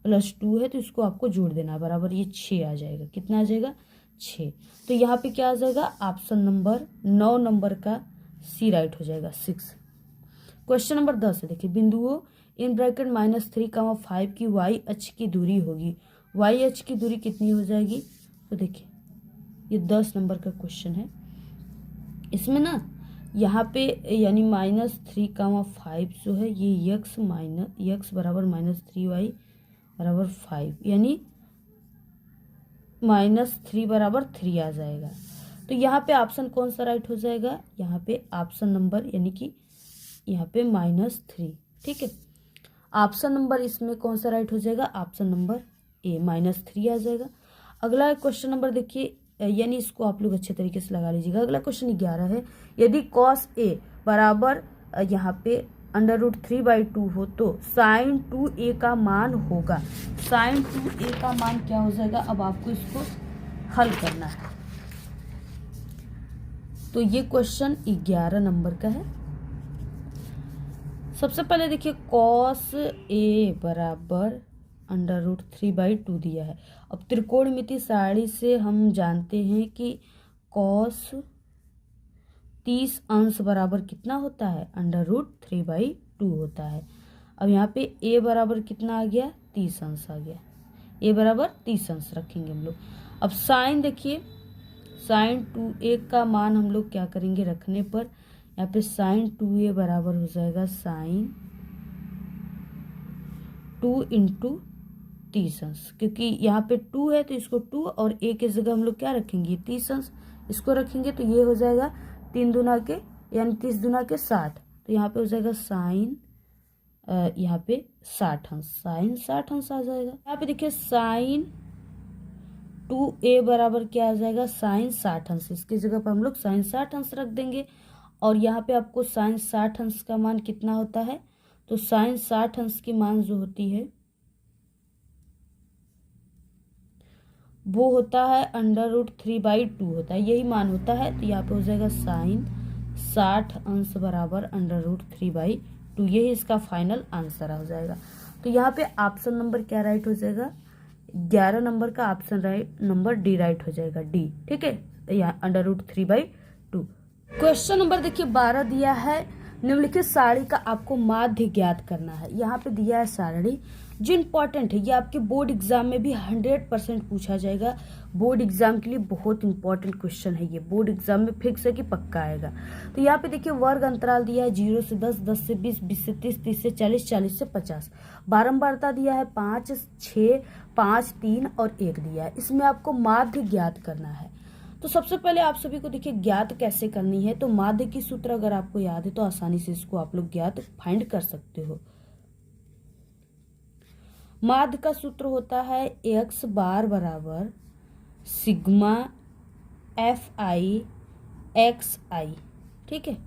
Speaker 1: प्लस 2 है, तो इसको आपको जोड़ देना है, बराबर ये 6 आ जाएगा। कितना आ जाएगा? 6। तो यहाँ पे क्या आ जाएगा? ऑप्शन नंबर 9 नंबर का सी राइट हो जाएगा, 6। क्वेश्चन नंबर 10 है, देखिए बिंदुओं इन ब्रैकेट -3, 5 की y अक्ष की दूरी होगी। y अक्ष की दूरी कितनी हो जाएगी? तो देखिए ये 10 नंबर का क्वेश्चन है। इसमें ना यहाँ पे यानी -3, 5 जो है ये x बराबर -3y बराबर 5, यानी -3 बराबर 3 आ जाएगा। तो यहाँ पे ऑप्शन कौन सा राइट हो जाएगा? यहाँ पे ऑप्शन नंबर यानी कि यहाँ पे -3, ठीक है। ऑप्शन नंबर इसमें कौन सा राइट हो जाएगा? ऑप्शन नंबर ए, -3 आ जाएगा। अगला क्वेश्चन नंबर देखिए, यानी इसको आप लोग अच्छे तरीके से लगा लीजिएगा। अगला क्वेश्चन 11 है, यदि cos a बराबर यहाँ पे √3/2 हो तो sin 2a का मान होगा। sin 2a का मान क्या हो जाएगा? अब आपको इसको हल करना है। तो ये क्वेश्चन 11 नंबर का है। सबसे पहले देखिए cos a बराबर √3/2 दिया है। अब त्रिकोणमिति सारणी से हम जानते हैं कि cos 30 अंश बराबर कितना होता है? √3/2 होता है। अब यहाँ पे a बराबर कितना आ गया? 30 अंश आ गया। a बराबर 30 अंश रखेंगे हम लोग। अब साइन देखिए, sin 2a का मान हम लोग क्या करेंगे रखने पर, यहाँ पे sin 2a बराबर हो जाएगा sin 2 इंटू 30 अंश, क्योंकि यहाँ पे 2 है तो इसको 2 और a की जगह हम लोग क्या रखेंगे? 30 अंश इसको रखेंगे, तो ये हो जाएगा 3 दूना के यानी 30 दूना के 60, तो यहाँ पे हो जाएगा साइन यहाँ पे 60 अंश, साइन 60 अंश आ जाएगा। यहाँ पे देखिए साइन 2a बराबर क्या आ जाएगा? साइन 60 अंश, इसकी जगह पर हम लोग साइन 60 अंश रख देंगे। और यहाँ पे आपको साइन 60 अंश का मान कितना होता है? तो साइन 60 अंश की मान जो होती है वो होता है √3/2 होता है, यही मान होता है। तो यहाँ पे हो जाएगा साइन 60 अंश बराबर √3/2, यही इसका फाइनल आंसर हो जाएगा। तो यहाँ पे ऑप्शन नंबर क्या राइट हो जाएगा? 11 नंबर का option right number D right हो जाएगा, डी, ठीक है, यहाँ √3/2। क्वेश्चन नंबर देखिए 12 दिया है, निम्नलिखित सारणी का आपको माध्य ज्ञात करना है। यहाँ पे दिया है सारणी जो इम्पोर्टेंट है, ये आपके बोर्ड एग्जाम में भी 100% पूछा जाएगा। बोर्ड एग्जाम के लिए बहुत इंपॉर्टेंट क्वेश्चन है ये, बोर्ड एग्जाम में फिक्स है कि पक्का आएगा। तो यहाँ पे देखिए वर्ग अंतराल दिया है 0 से 10, 10 से 20, 20 से 30, 30 से 40, 40 से 50। बारंबारता दिया है 5, 6, 5, 3 और 1 दिया है। इसमें आपको माध्य ज्ञात करना है। तो सबसे पहले आप सभी को देखिए ज्ञात कैसे करनी है। तो माध्य की सूत्र अगर आपको याद है तो आसानी से इसको आप लोग ज्ञात फाइंड कर सकते हो। माध्य का सूत्र होता है x बार बराबर सिग्मा fi xi, ठीक है,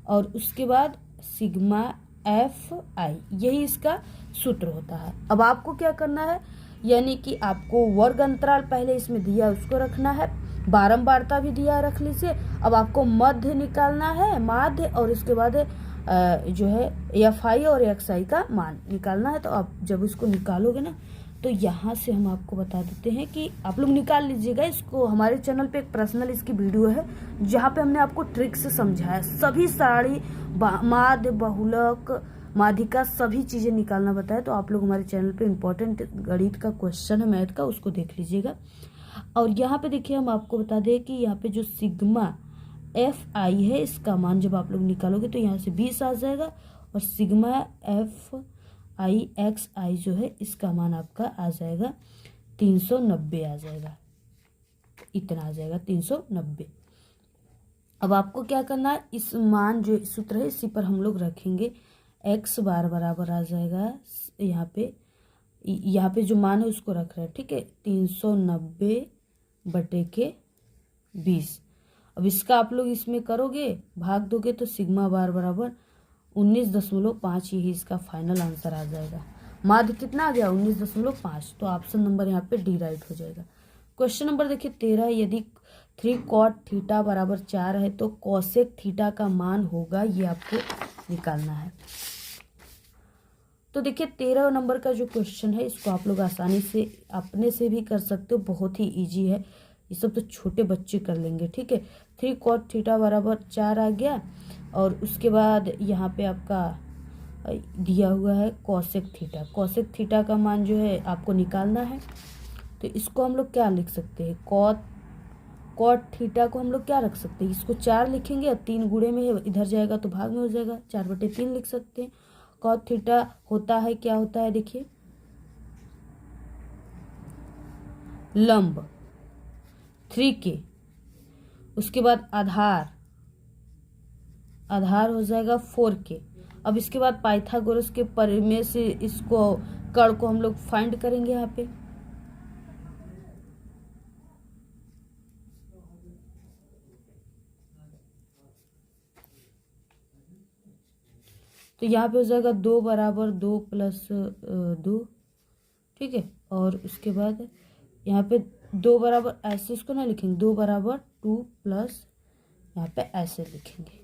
Speaker 1: और उसके बाद सिग्मा fi, यही इसका सूत्र होता है। अब आपको क्या करना है, यानी कि आपको वर्ग अंतराल पहले इसमें दिया उसको रखना है, बारंबारता भी दिया रख लीजिए। अब आपको मध्य निकालना है, माध्य, और इसके बाद जो है fi और xi का मान निकालना है। तो आप जब इसको निकालोगे ना तो यहाँ से हम आपको बता देते हैं कि आप लोग निकाल लीजिएगा इसको। हमारे चैनल पे एक पर्सनल इसकी वीडियो है जहाँ पे हमने आपको ट्रिक से समझाया सभी सारणी, माध्य, बहुलक, माध्यिका सभी चीज़ें निकालना बताया, तो आप लोग हमारे चैनल पे इम्पोर्टेंट गणित का क्वेश्चन है मैथ का, उसको देख लीजिएगा। और यहाँ पे देखिए हम आपको बता दें कि यहाँ पे जो सिग्मा एफ आई है, इसका मान जब आप लोग निकालोगे तो यहाँ से 20 आ जाएगा, और सिग्मा एफ आई एक्स आई जो है इसका मान आपका आ जाएगा 390 आ जाएगा, इतना आ जाएगा 390। अब आपको क्या करना है, इस मान जो सूत्र है इसी पर हम लोग रखेंगे। एक्स बार बराबर आ जाएगा यहाँ पे जो मान है उसको रख रहे हैं, ठीक है, 390/20। अब इसका आप लोग इसमें करोगे, भाग दोगे तो सिग्मा बार बराबर 19.5, यही इसका फाइनल आंसर आ जाएगा। माध्य कितना आ गया, 19.5, तो ऑप्शन नंबर यहाँ पे डी राइट हो जाएगा। क्वेश्चन नंबर देखिए 13, यदि 3 cot थीटा बराबर 4 है तो कोसेक थीटा का मान होगा, ये आपको निकालना है। तो देखिए 13 नंबर का जो क्वेश्चन है इसको आप लोग आसानी से अपने से भी कर सकते हो, बहुत ही इजी है, ये सब तो छोटे बच्चे कर लेंगे, ठीक है। 3 cot थीटा बराबर 4 आ गया, और उसके बाद यहाँ पे आपका दिया हुआ है कोसेक थीटा। कोसेक थीटा का मान जो है आपको निकालना है, तो इसको हम लोग क्या लिख सकते हैं, कॉट थीटा को हम लोग क्या रख सकते हैं, इसको 4 लिखेंगे, और 3 गुणे में है, इधर जाएगा तो भाग में हो जाएगा, 4/3 लिख सकते हैं। कॉट थीटा होता है, क्या होता है देखिए, लंब 3k, उसके बाद आधार हो जाएगा 4k। अब इसके बाद पाइथागोरस के प्रमेय से इसको कर्ण को हम लोग फाइंड करेंगे यहाँ पे। तो यहाँ पे हो जाएगा 2 बराबर 2 प्लस 2, ठीक है। और उसके बाद यहाँ पे 2 बराबर ऐसे इसको ना लिखेंगे, 2 बराबर 2 प्लस यहाँ पे ऐसे लिखेंगे।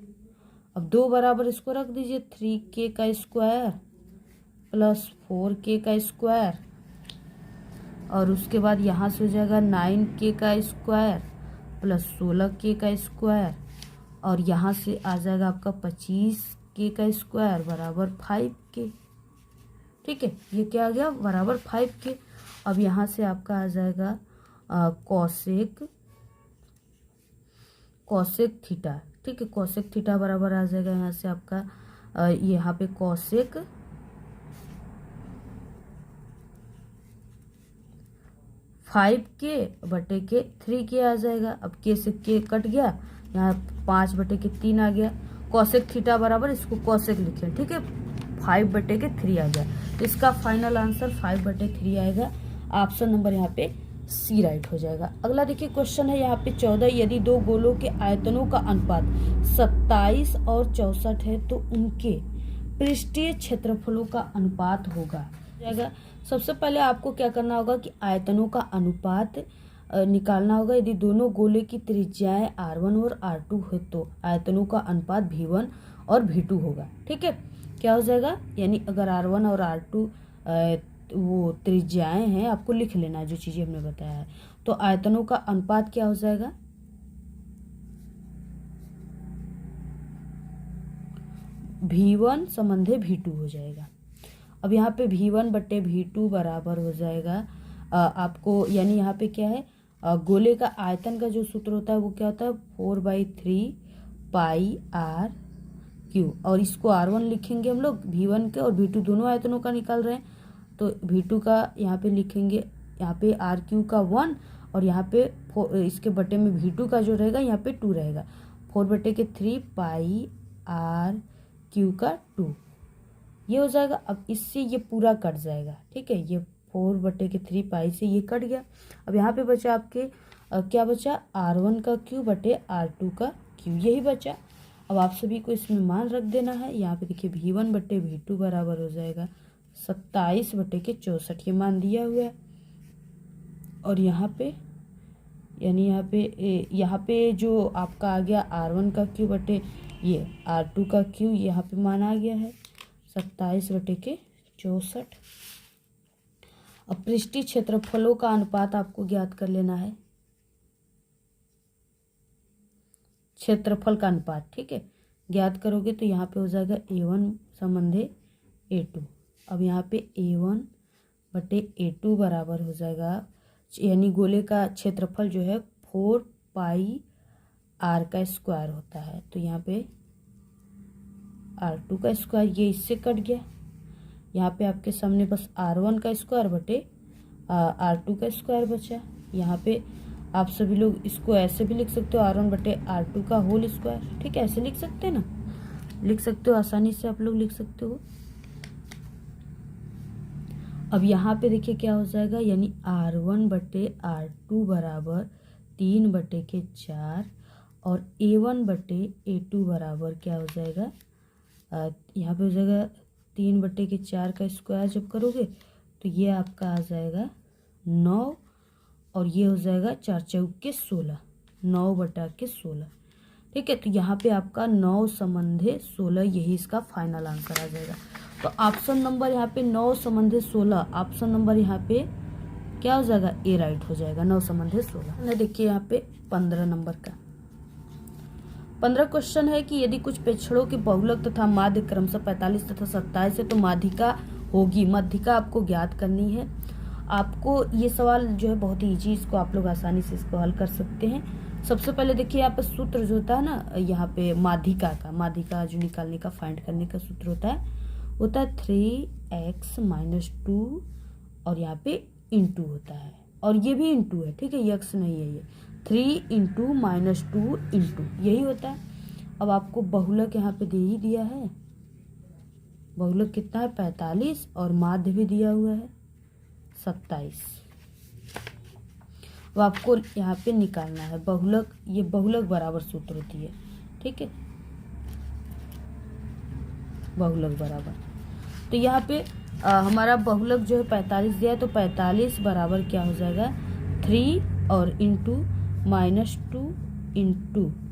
Speaker 1: अब 2 बराबर इसको रख दीजिए 3k का स्क्वायर प्लस 4k का स्क्वायर, और उसके बाद यहाँ से हो जाएगा 9k का स्क्वायर प्लस 16k का स्क्वायर, और यहाँ से आ जाएगा आपका 25k का स्क्वायर बराबर 5k, ठीक है। ये क्या आ गया, बराबर 5k। अब यहाँ से आपका आ जाएगा कोसेक थीटा, ठीक है। कोसेक थीटा बराबर आ जाएगा यहाँ से आपका यहाँ पे कोसेक 5k/के 3k आ जाएगा। अब k से k कट गया, यहाँ 5/3 आ गया। कोसेक थीटा बराबर, इसको कोसेक लिखे, ठीक है, 5/3 आ गया, तो इसका फाइनल आंसर 5/3 आएगा। ऑप्शन नंबर यहाँ पे सी राइट हो जाएगा। अगला देखिए क्वेश्चन है यहाँ पे 14, यदि 2 गोलों के आयतनों का अनुपात 27 और 64 है तो उनके पृष्ठीय क्षेत्रफलों का अनुपात होगा जाएगा। सबसे पहले आपको क्या करना होगा कि आयतनों का अनुपात निकालना होगा। यदि दोनों गोले की त्रिज्याएं r1 और r2 है तो आयतनों का अनुपात v1 और v2 होगा, ठीक है। क्या हो जाएगा, यानी अगर r1 और r2 वो त्रिज्याएं हैं, आपको लिख लेना है जो चीजें हमने बताया है, तो आयतनों का अनुपात क्या हो जाएगा, v1 संबंधे v2 हो जाएगा। अब यहाँ पे v1/v2 बराबर हो जाएगा आपको, यानी यहाँ पे क्या है, गोले का आयतन का जो सूत्र होता है वो क्या होता है, 4/3 पाई r क्यू, और इसको r1 लिखेंगे हम लोग, v1 के और v2 दोनों आयतनों का निकाल रहे हैं, तो v2 का यहाँ पे लिखेंगे, यहाँ पे r क्यू का 1, और यहाँ पे इसके बटे में v2 का जो रहेगा यहाँ पे 2 रहेगा, 4/3 पाई r क्यू का 2, ये हो जाएगा। अब इससे ये पूरा कट जाएगा, ठीक है, ये 4/3 पाई से ये कट गया। अब यहाँ पे बचा आपके क्या बचा, r1 का क्यू बटे r2 का क्यू, यही बचा। अब आप सभी को इसमें मान रख देना है। यहाँ पे देखिए v1/v2 बराबर हो जाएगा 27/64, ये मान दिया हुआ है। और यहाँ पे यानी यहाँ पे जो आपका आ गया r1 का क्यू बटे ये r2 का क्यू, यहाँ पे मान आ गया है 27/64। अब पृष्ठीय क्षेत्रफलों का अनुपात आपको ज्ञात कर लेना है, क्षेत्रफल का अनुपात, ठीक है। ज्ञात करोगे तो यहाँ पे हो जाएगा a1 संबंधे A2। अब यहाँ पे A1 बटे A2 बराबर हो जाएगा, यानी गोले का क्षेत्रफल जो है 4 पाई R का स्क्वायर होता है। तो यहाँ पे R2 का स्क्वायर ये इससे कट गया। यहाँ पे आपके सामने बस R1 का स्क्वायर बटे R2 का स्क्वायर बचा। यहाँ पे आप सभी लोग इसको ऐसे भी लिख सकते हो, R1 बटे R2 का होल स्क्वायर। ठीक है, ऐसे लिख सकते हैं ना, लिख सकते हो, आसानी से आप लोग लिख सकते हो। अब यहाँ पे देखिए क्या हो जाएगा, यानी R1 बटे R2 बराबर 3 बटे के 4 और A1 बटे A2 बराबर क्या हो जाएगा, यहाँ पे हो जाएगा 3 बटे के 4 का स्क्वायर जब करोगे तो ये आपका आ जाएगा 9 और ये हो जाएगा 4 चौक के 16, 9 बटा के 16। ठीक है, तो यहाँ पे आपका 9 समंधे 16, यही इसका फाइनल आंसर आ जाएगा। तो ऑप्शन नंबर यहाँ पे 9 समंधे 16, ऑप्शन नंबर यहाँ पे क्या हो जाएगा, ए राइट हो जाएगा, 9 समंधे 16। देखिए यहाँ पे 15 नंबर का 15 क्वेश्चन है कि यदि कुछ प्रेक्षणों के बहुलक तथा माध्य क्रमशः 45 तथा 27 है तो माध्यिका होगी। माध्यिका आपको ज्ञात करनी है। आपको ये सवाल जो है बहुत ही ईजी, इसको आप लोग आसानी से इसको हल कर सकते हैं। सबसे पहले देखिए यहाँ पे सूत्र जो होता है ना, यहाँ पे माध्यिका जो निकालने का, फाइंड करने का सूत्र होता है 3x - 2 और यहाँ पे इंटू होता है, और ये भी इंटू है। ठीक है, यक्स नहीं है, ये 3 इंटू -2 इंटू यही होता है। अब आपको बहुलक यहाँ पे दे ही दिया है, बहुलक कितना है 45 और माध्य भी दिया हुआ है 27। अब आपको यहाँ पे निकालना है बहुलक, ये बहुलक बराबर सूत्र होती है। ठीक है, बहुलक बराबर, तो यहाँ पे हमारा बहुलक जो है 45 दिया है, तो 45 बराबर क्या हो जाएगा 3 और इंटू -2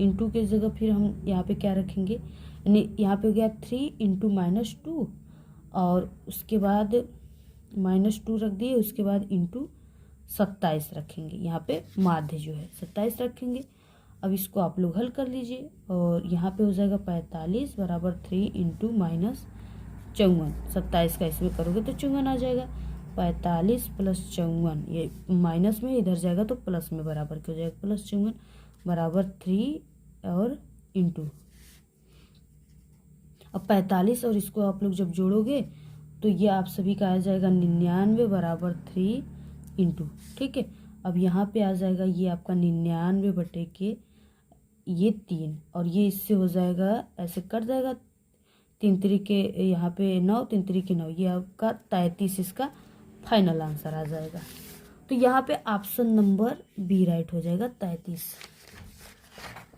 Speaker 1: इंटू के जगह फिर हम यहाँ पे क्या रखेंगे, यानी यहाँ पे हो गया 3 इंटू -2 और उसके बाद -2 रख दिए, उसके बाद इंटू 27 रखेंगे। यहाँ पे माध्य जो है 27 रखेंगे। अब इसको आप लोग हल कर लीजिए और यहाँ पे हो जाएगा 45 बराबर 3 इंटू -54, 27 का इसमें करोगे तो 54 आ जाएगा। 45 + 54, ये माइनस में इधर जाएगा तो प्लस में बराबर क्या हो जाएगा, +54 बराबर 3 और इंटू। अब 45 और इसको आप लोग जब जोड़ोगे तो ये आप सभी का आ जाएगा 99 बराबर 3 इंटू। ठीक है, अब यहाँ पे आ जाएगा ये आपका 99 बटे के ये 3 और ये इससे हो जाएगा, ऐसे कट जाएगा, 3 तरीके यहाँ पे 9, 3 तरीके 9, ये आपका 33 इसका फाइनल आंसर आ जाएगा। तो यहाँ पे ऑप्शन नंबर बी राइट हो जाएगा 33।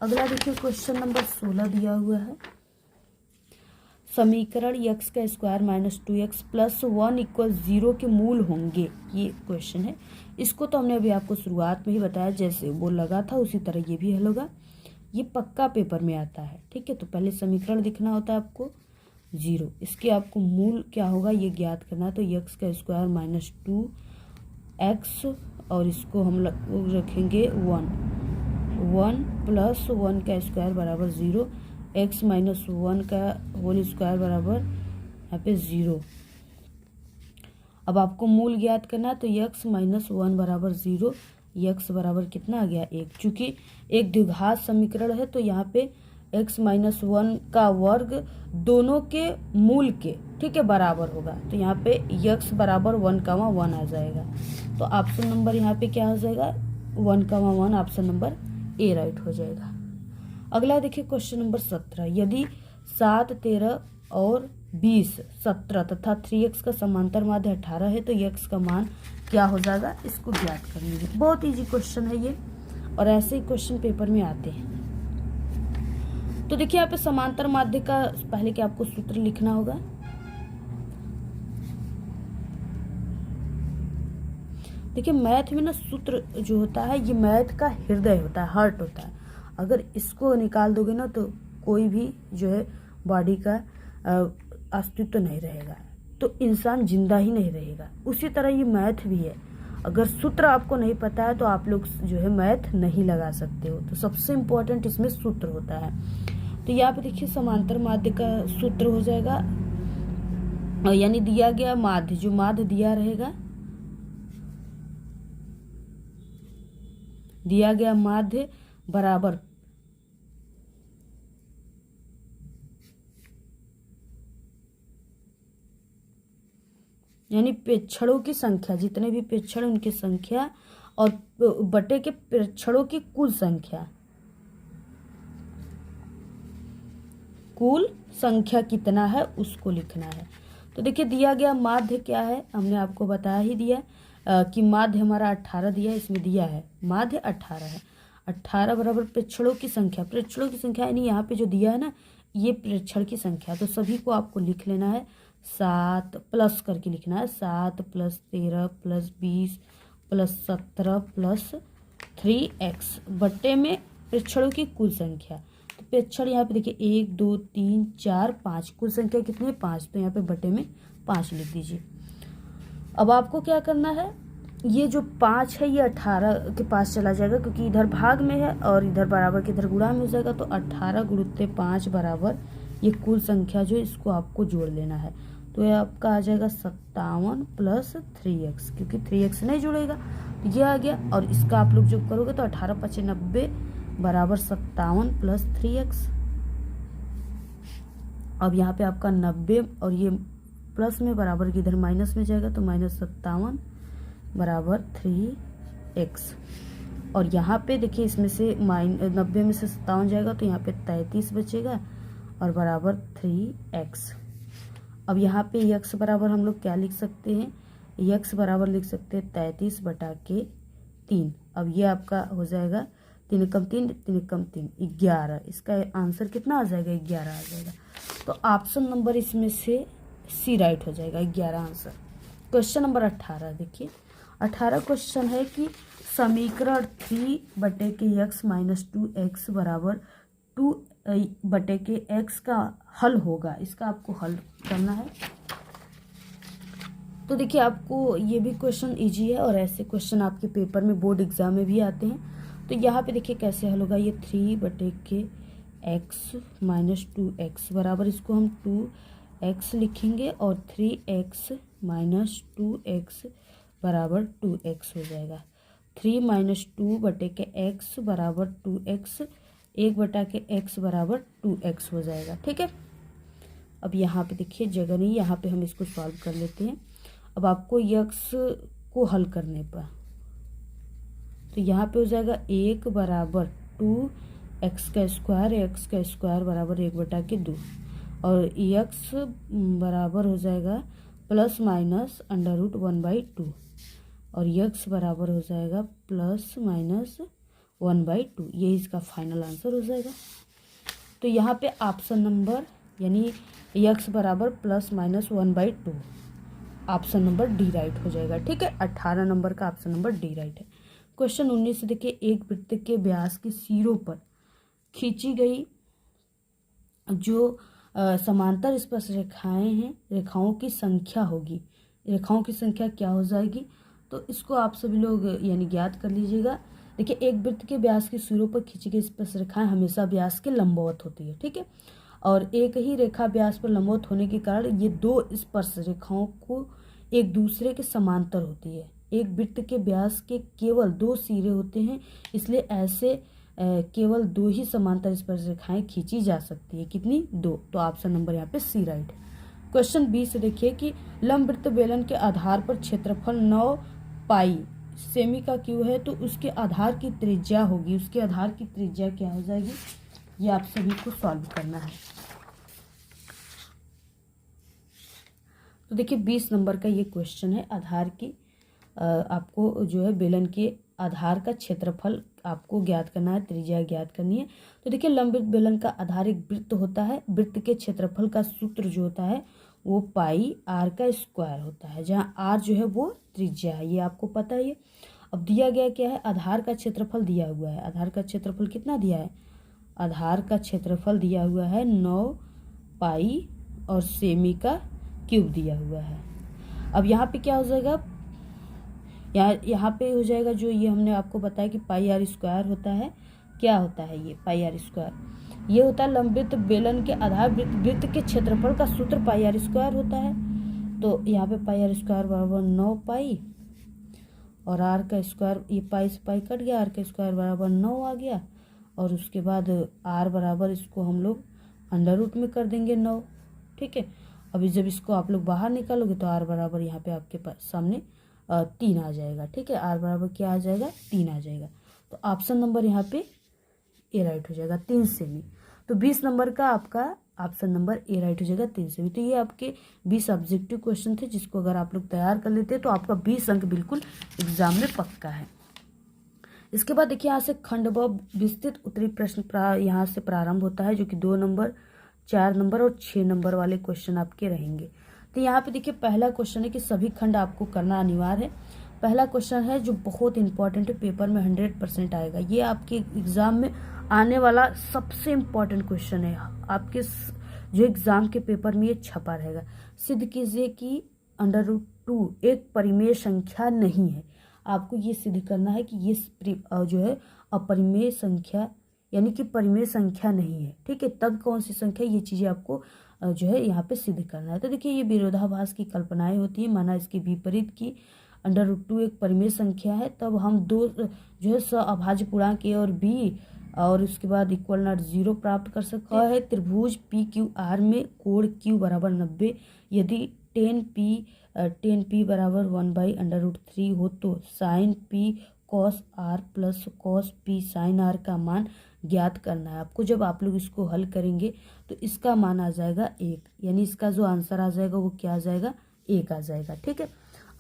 Speaker 1: अगला देखिए क्वेश्चन नंबर 16 दिया हुआ है, समीकरण x का स्क्वायर -2x + 1 = 0 के मूल होंगे, ये क्वेश्चन है। इसको तो हमने अभी आपको शुरुआत में ही बताया, जैसे वो लगा था उसी तरह ये भी हल होगा, ये पक्का पेपर में आता है। ठीक है, तो पहले समीकरण लिखना होता है आपको 0, इसके आपको मूल क्या होगा ये ज्ञात करना है। तो x का स्क्वायर -2x और इसको हम रखेंगे 1 + 1 का स्क्वायर बराबर 0, x - 1 का होल स्क्वायर बराबर यहाँ पे 0। अब आपको मूल ज्ञात करना है, तो x - 1 बराबर 0, x बराबर कितना आ गया 1। चूंकि एक द्विघात समीकरण है तो यहाँ पे x - 1 का वर्ग दोनों के मूल के, ठीक है, बराबर होगा। तो यहाँ पे x बराबर 1,1 आ जाएगा। तो ऑप्शन नंबर यहाँ पे क्या हो जाएगा 1,1, ऑप्शन नंबर ए राइट हो जाएगा। अगला देखिए क्वेश्चन नंबर 17, यदि 7, 13 और 20 17 तथा 3x का समांतर माध्य 18 है तो x का मान क्या हो जाएगा, इसको ज्ञात करनी है। बहुत इजी क्वेश्चन है ये और ऐसे ही क्वेश्चन पेपर में आते हैं। तो देखिए यहाँ पे समांतर माध्य का पहले क्या आपको सूत्र लिखना होगा। देखिए मैथ में ना सूत्र जो होता है ये मैथ का हृदय होता है, हार्ट होता है। अगर इसको निकाल दोगे ना तो कोई भी जो है बॉडी का अस्तित्व नहीं रहेगा, तो इंसान जिंदा ही नहीं रहेगा। उसी तरह ये मैथ भी है, अगर सूत्र आपको नहीं पता है तो आप लोग जो है मैथ नहीं लगा सकते हो। तो सबसे इम्पोर्टेंट इसमें सूत्र होता है। तो यहाँ पे देखिए समांतर माध्य का सूत्र हो जाएगा यानी दिया गया माध्य, जो माध्य दिया रहेगा, दिया गया माध्य बराबर यानी प्रेक्षणों की संख्या, जितने भी प्रेक्षण उनकी संख्या और बटे के प्रेक्षणों की कुल संख्या, कुल संख्या कितना है उसको लिखना है। तो देखिए दिया गया माध्य क्या है, हमने आपको बताया ही दिया कि माध्य हमारा 18 दिया है, इसमें दिया है माध्य 18 है। 18 बराबर प्रेक्षणों की संख्या, प्रेक्षणों की संख्या यानी यहाँ पे जो दिया है ना ये प्रेक्षण की संख्या, तो सभी को आपको लिख लेना है 7 प्लस करके लिखना है, 7 + 13 + 20 + 17 + 3x बट्टे में प्रेक्षणों की कुल संख्या। तो प्रेक्षण यहाँ पे देखिए 1 2 3 4 5, कुल संख्या कितनी है 5, तो यहाँ पे बटे में 5 लिख दीजिए। अब आपको क्या करना है, ये जो 5 है ये 18 के पास चला जाएगा क्योंकि इधर भाग में है और इधर बराबर के इधर गुणा में हो जाएगा, तो 18 × 5 बराबर ये कुल संख्या जो इसको आपको जोड़ लेना है। तो ये आपका आ जाएगा 57 + 3x, क्योंकि 3x नहीं जुड़ेगा तो ये आ गया, और इसका आप लोग जो करोगे तो 18 × 5 = 90 बराबर 57 + 3x। अब यहाँ पे आपका 90 और ये प्लस में बराबर की इधर माइनस में जाएगा, तो -57 बराबर 3x। और यहाँ पे देखिए इसमें से 90 में से 57 जाएगा तो यहाँ पे 33 बचेगा और बराबर 3x। अब यहाँ पे x बराबर हम लोग क्या लिख सकते हैं, x बराबर लिख सकते हैं 33/3। अब ये आपका हो जाएगा 3 × 3 3 × 3 11, इसका आंसर कितना आ जाएगा 11 आ जाएगा। तो ऑप्शन नंबर इसमें से सी राइट हो जाएगा, 11 आंसर। क्वेश्चन नंबर 18 देखिए, 18 क्वेश्चन है कि समीकरण 3/x - 2x बराबर 2/x का हल होगा, इसका आपको हल करना है। तो देखिए आपको ये भी क्वेश्चन इजी है और ऐसे क्वेश्चन आपके पेपर में बोर्ड एग्जाम में भी आते हैं। तो यहाँ पे देखिए कैसे हल होगा, ये 3/x - 2x बराबर, इसको हम 2x लिखेंगे और 3x - 2x बराबर 2x हो जाएगा। 3 - 2/x बराबर 2x, 1/x बराबर 2x हो जाएगा, ठीक है। अब यहाँ पे देखिए जगह नहीं, यहाँ पे हम इसको सॉल्व कर लेते हैं। अब आपको x को हल करने पर तो यहाँ पे हो जाएगा 1 बराबर 2x² x का स्क्वायर बराबर 1/2 और x बराबर हो जाएगा ±√1/2 और x बराबर हो जाएगा ±1/2। ये इसका फाइनल आंसर हो जाएगा। तो यहाँ पे ऑप्शन नंबर यानी x बराबर ±1/2, ऑप्शन नंबर डी राइट हो जाएगा, ठीक है। 18 नंबर का ऑप्शन नंबर डी राइट है। क्वेश्चन 19 से देखिए, एक वृत्त के व्यास के सिरों पर खींची गई जो समांतर स्पर्श रेखाएं हैं, रेखाओं की संख्या होगी। रेखाओं की संख्या क्या हो जाएगी, तो इसको आप सभी लोग यानी ज्ञात कर लीजिएगा। देखिए एक वृत्त के व्यास के सिरों पर खींची गई स्पर्श रेखाएं हमेशा व्यास के लंबवत होती है, ठीक है। और एक ही रेखा व्यास पर लंबवत होने के कारण ये दो स्पर्श रेखाओं को एक दूसरे के समांतर होती है। एक वृत्त के व्यास के केवल 2 सिरे होते हैं, इसलिए ऐसे केवल 2 ही समांतर स्पर्श रेखाएं खींची जा सकती है। कितनी? 2। तो ऑप्शन नंबर यहाँ पे सी राइट है। क्वेश्चन 20 देखिए कि लंबवृत्त बेलन के आधार पर क्षेत्रफल 9 पाई सेमी का क्यों है, तो उसके आधार की त्रिज्या होगी। उसके आधार की त्रिज्या क्या हो जाएगी, ये आप सभी को सॉल्व करना है। तो देखिए 20 नंबर का ये क्वेश्चन है। आधार की आपको जो है बेलन के आधार का क्षेत्रफल आपको ज्ञात करना है, त्रिज्या ज्ञात करनी है। तो देखिए लंबवृत्त बेलन का आधार एक वृत्त होता है। वृत्त के क्षेत्रफल का सूत्र जो होता है वो पाई आर का स्क्वायर होता है, जहाँ आर जो है वो त्रिज्या है, ये आपको पता ही है। अब दिया गया क्या है, आधार का क्षेत्रफल दिया हुआ है। आधार का क्षेत्रफल कितना दिया है, आधार का क्षेत्रफल दिया हुआ है 9 पाई और सेमी का क्यूब दिया हुआ है। अब यहाँ पे क्या हो जाएगा, यहाँ पे हो जाएगा जो ये हमने आपको बताया कि पाई आर स्क्वायर होता है। क्या होता है ये पाई आर स्क्वायर, ये होता है लंबवृत्त बेलन के आधार वृत्त के क्षेत्रफल का सूत्र पाई आर स्क्वायर होता है। तो यहाँ पे पाई आर स्क्वायर बराबर 9 पाई, और आर का स्क्वायर, ये पाई से पाई कट गया, आर का स्क्वायर बराबर 9 आ गया। और उसके बाद आर बराबर इसको हम लोग अंडर रूट में कर देंगे 9। ठीक है, अभी जब इसको आप लोग बाहर निकालोगे तो आर बराबर यहाँ पे आपके पास सामने 3 आ जाएगा। ठीक है, आर बराबर क्या आ जाएगा, 3 आ जाएगा। तो ऑप्शन नंबर यहाँ पे ए राइट हो जाएगा 3 सेमी। तो 20 नंबर का आपका ऑप्शन नंबर ए राइट हो जाएगा 3 सेमी। तो ये आपके 20 ऑब्जेक्टिव क्वेश्चन थे, जिसको अगर आप लोग तैयार कर लेते हैं तो आपका 20 अंक बिल्कुल एग्जाम में पक्का है। इसके बाद देखिए यहाँ से खंड व विस्तृत उत्तरी प्रश्न यहाँ से प्रारंभ होता है, जो कि 2 नंबर, 4 नंबर और 6 नंबर वाले क्वेश्चन आपके रहेंगे। तो यहाँ पे देखिए पहला क्वेश्चन है कि सभी खंड आपको करना अनिवार्य है। पहला क्वेश्चन है जो बहुत इंपॉर्टेंट है, पेपर में 100% आएगा। ये आपके एग्जाम में आने वाला सबसे इम्पॉर्टेंट क्वेश्चन है, आपके जो एग्जाम के पेपर में ये छपा रहेगा। सिद्ध कीजिए कि √2 एक परिमेय संख्या नहीं है। आपको ये सिद्ध करना है कि ये जो है अपरिमेय संख्या, यानी कि परिमेय संख्या नहीं है। ठीक है, तब कौन सी संख्या, ये चीज़ें आपको जो है यहाँ पे सिद्ध करना है। तो देखिए ये विरोधाभास की कल्पनाएं होती है, माना इसके विपरीत की √2 एक परिमेय संख्या है, तब हम दो जो है अभाज्य पूर्णांक ए और बी और उसके बाद इक्वल नॉट 0 प्राप्त कर सकते हैं। त्रिभुज PQR में कोण Q बराबर 90 यदि 10P बराबर 1/√3 हो तो sin P cos R plus cos P sin R का मान ज्ञात करना है आपको। जब आप लोग इसको हल करेंगे तो इसका मान आ जाएगा 1, यानी इसका जो आंसर आ जाएगा वो क्या आ जाएगा, 1 आ जाएगा। ठीक है,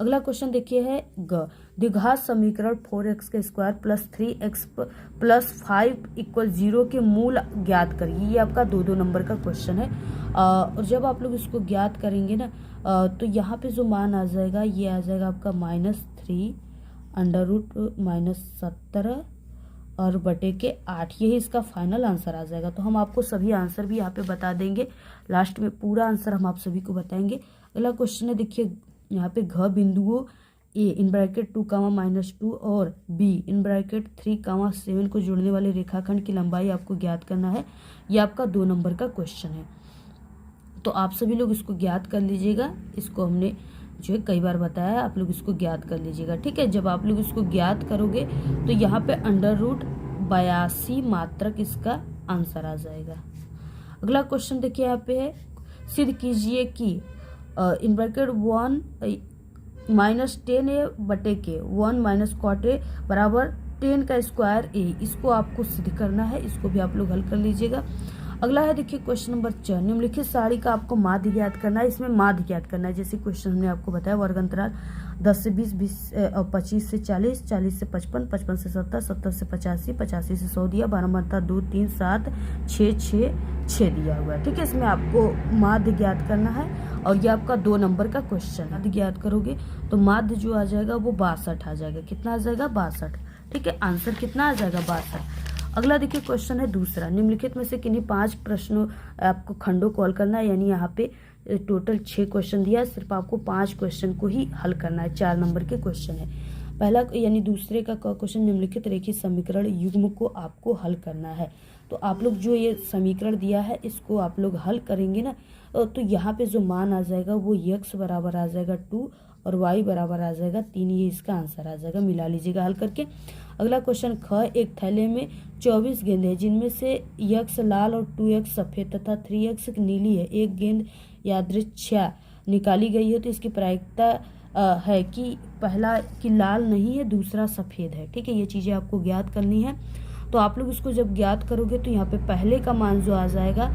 Speaker 1: अगला क्वेश्चन देखिए है द्विघात समीकरण 4x² प्लस 3x प्लस 5 = 0 के मूल ज्ञात करिए। ये आपका 2 नंबर का क्वेश्चन है। और जब आप लोग इसको ज्ञात करेंगे ना तो यहाँ पे जो मान आ जाएगा ये आ जाएगा आपका -3 √-17 और बटे के 8, यही इसका फाइनल आंसर आ जाएगा। तो हम आपको सभी आंसर भी यहाँ पे बता देंगे, लास्ट में पूरा आंसर हम आप सभी को बताएंगे। अगला क्वेश्चन है देखिए यहाँ पे घ बिंदुओं A (2, और B (3, 7 को जोड़ने वाले रेखाखंड की लंबाई आपको ज्ञात करना है। ये आपका 2 नंबर का क्वेश्चन है। तो आप सभी लोग इसको ज्ञात कर लीजिएगा, इसको हमने जो है कई बार बताया है, आप लोग इसको ज्ञात कर लीजिएगा। ठीक है, जब आप लोग इसको ज्ञात करोगे तो यहाँ पे √82 मात्रक इसका आंसर आ जाएगा। अगला क्वेश्चन देखिए यहाँ पे है, सिद्ध कीजिए कि (1 - 10a बटे के 1 - cot a बराबर 10 का स्क्वायर a। इसको आपको सिद्ध करना है, इसको भी आप लोग हल कर लीजिएगा। अगला है देखिए क्वेश्चन नंबर 4, निम्नलिखित सारणी का आपको माध्य ज्ञात करना है। इसमें माध्य ज्ञात करना है, जैसे क्वेश्चन हमने आपको बताया वर्ग अंतराल 10 से 20, 25 से 40, 40 से 55, 55 से 70, 70 से 85, 85 से 100 दिया, 12 मात्रा 2, 3, 7, 6 दिया हुआ है। ठीक है, इसमें आपको माध्य ज्ञात करना है और ये आपका 2 नंबर का क्वेश्चन है। माध्य ज्ञात करोगे तो माध्य जो आ जाएगा वो 62 आ जाएगा। कितना आ जाएगा, 62। ठीक है, आंसर कितना आ जाएगा, 62। अगला देखिए क्वेश्चन है दूसरा, निम्नलिखित में से किन्हीं 5 प्रश्नों आपको खंडों को हल करना है। यानी यहाँ पे टोटल 6 क्वेश्चन दिया है, सिर्फ आपको 5 क्वेश्चन को ही हल करना है। 4 नंबर के क्वेश्चन है। पहला यानी दूसरे का क्वेश्चन, निम्नलिखित रेखीय समीकरण युग्म को आपको हल करना है। तो आप लोग जो ये समीकरण दिया है इसको आप लोग हल करेंगे ना, तो यहाँ पे जो मान आ जाएगा वो x बराबर आ जाएगा 2 और y बराबर आ जाएगा 3, ये इसका आंसर आ जाएगा। मिला लीजिएगा हल करके। अगला क्वेश्चन ख, एक थैले में 24 गेंद है जिनमें से x लाल और 2x सफेद तथा 3x नीली है। एक गेंद यादृच्छा निकाली गई है तो इसकी प्रायिकता है कि पहला कि लाल नहीं है, दूसरा सफेद है। ठीक है, ये चीजें आपको ज्ञात करनी है। तो आप लोग इसको जब ज्ञात करोगे तो यहाँ पे पहले का मान जो आ जाएगा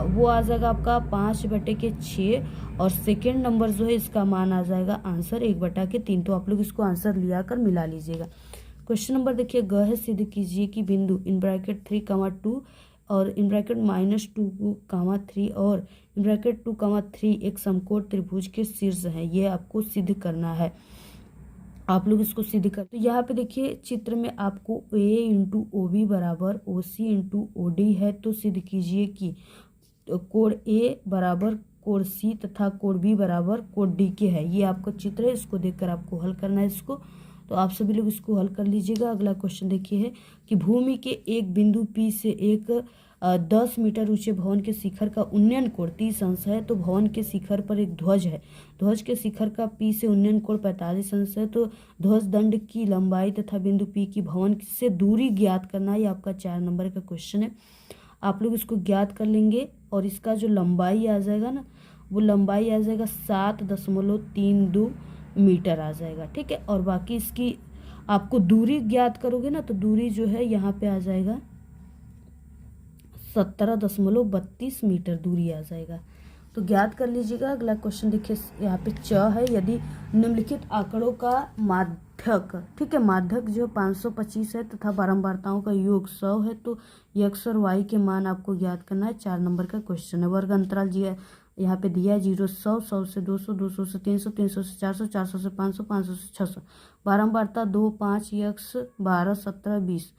Speaker 1: वो आ जाएगा आपका 5/6 और सेकेंड नंबर जो है इसका मान आ जाएगा आंसर 1/3। तो आप लोग इसको आंसर लिया कर मिला लीजिएगा। क्वेश्चन नंबर देखिए ग है, सिद्ध कीजिए कि बिंदु (3, 2 और (2, 3 और (2, 3) एक समकोण त्रिभुज के शीर्ष है। ये आपको सिद्ध करना है। आप लोग इसको सिद्ध कर, तो यहाँ पे देखिए चित्र में आपको A × OB बराबर OC × OD है। तो सिद्ध कीजिए कि कोण A बराबर कोण C तथा कोण B बराबर कोण D के है। ये आपका चित्र है, इसको देखकर आपको हल करना है इसको। तो आप सभी लोग इसको हल कर लीजिएगा। अगला क्वेश्चन देखिए है कि भूमि के एक बिंदु P से एक 10 मीटर ऊंचे भवन के शिखर का उन्नयन कोण 30 अंश है। तो भवन के शिखर पर एक ध्वज है, ध्वज के शिखर का P से उन्नयन कोण 45 अंश है। तो ध्वज दंड की लंबाई तथा बिंदु P की भवन से दूरी ज्ञात करना है। ये आपका 4 नंबर का क्वेश्चन है। आप लोग इसको ज्ञात कर लेंगे और इसका जो लंबाई आ जाएगा ना, वो लंबाई आ जाएगा 7.32 मीटर आ जाएगा। ठीक है, और बाकी इसकी आपको दूरी ज्ञात करोगे ना, तो दूरी जो है यहाँ पे आ जाएगा 17.32 मीटर दूरी आ जाएगा। तो ज्ञात कर लीजिएगा। अगला क्वेश्चन देखिए, यहाँ पे च है, यदि निम्नलिखित आंकड़ों का माध्यक, ठीक है, माध्यक जो 525 है तथा बारंबारताओं का योग 100 है, तो x और y के मान आपको ज्ञात करना है। 4 नंबर का क्वेश्चन है। वर्ग अंतराल जी यहाँ पे दिया है 0 100 100 से 200 200 से 300 300 से 400 400 से 500 500 से 600। बारंबारता 2 5 x 12 17 20।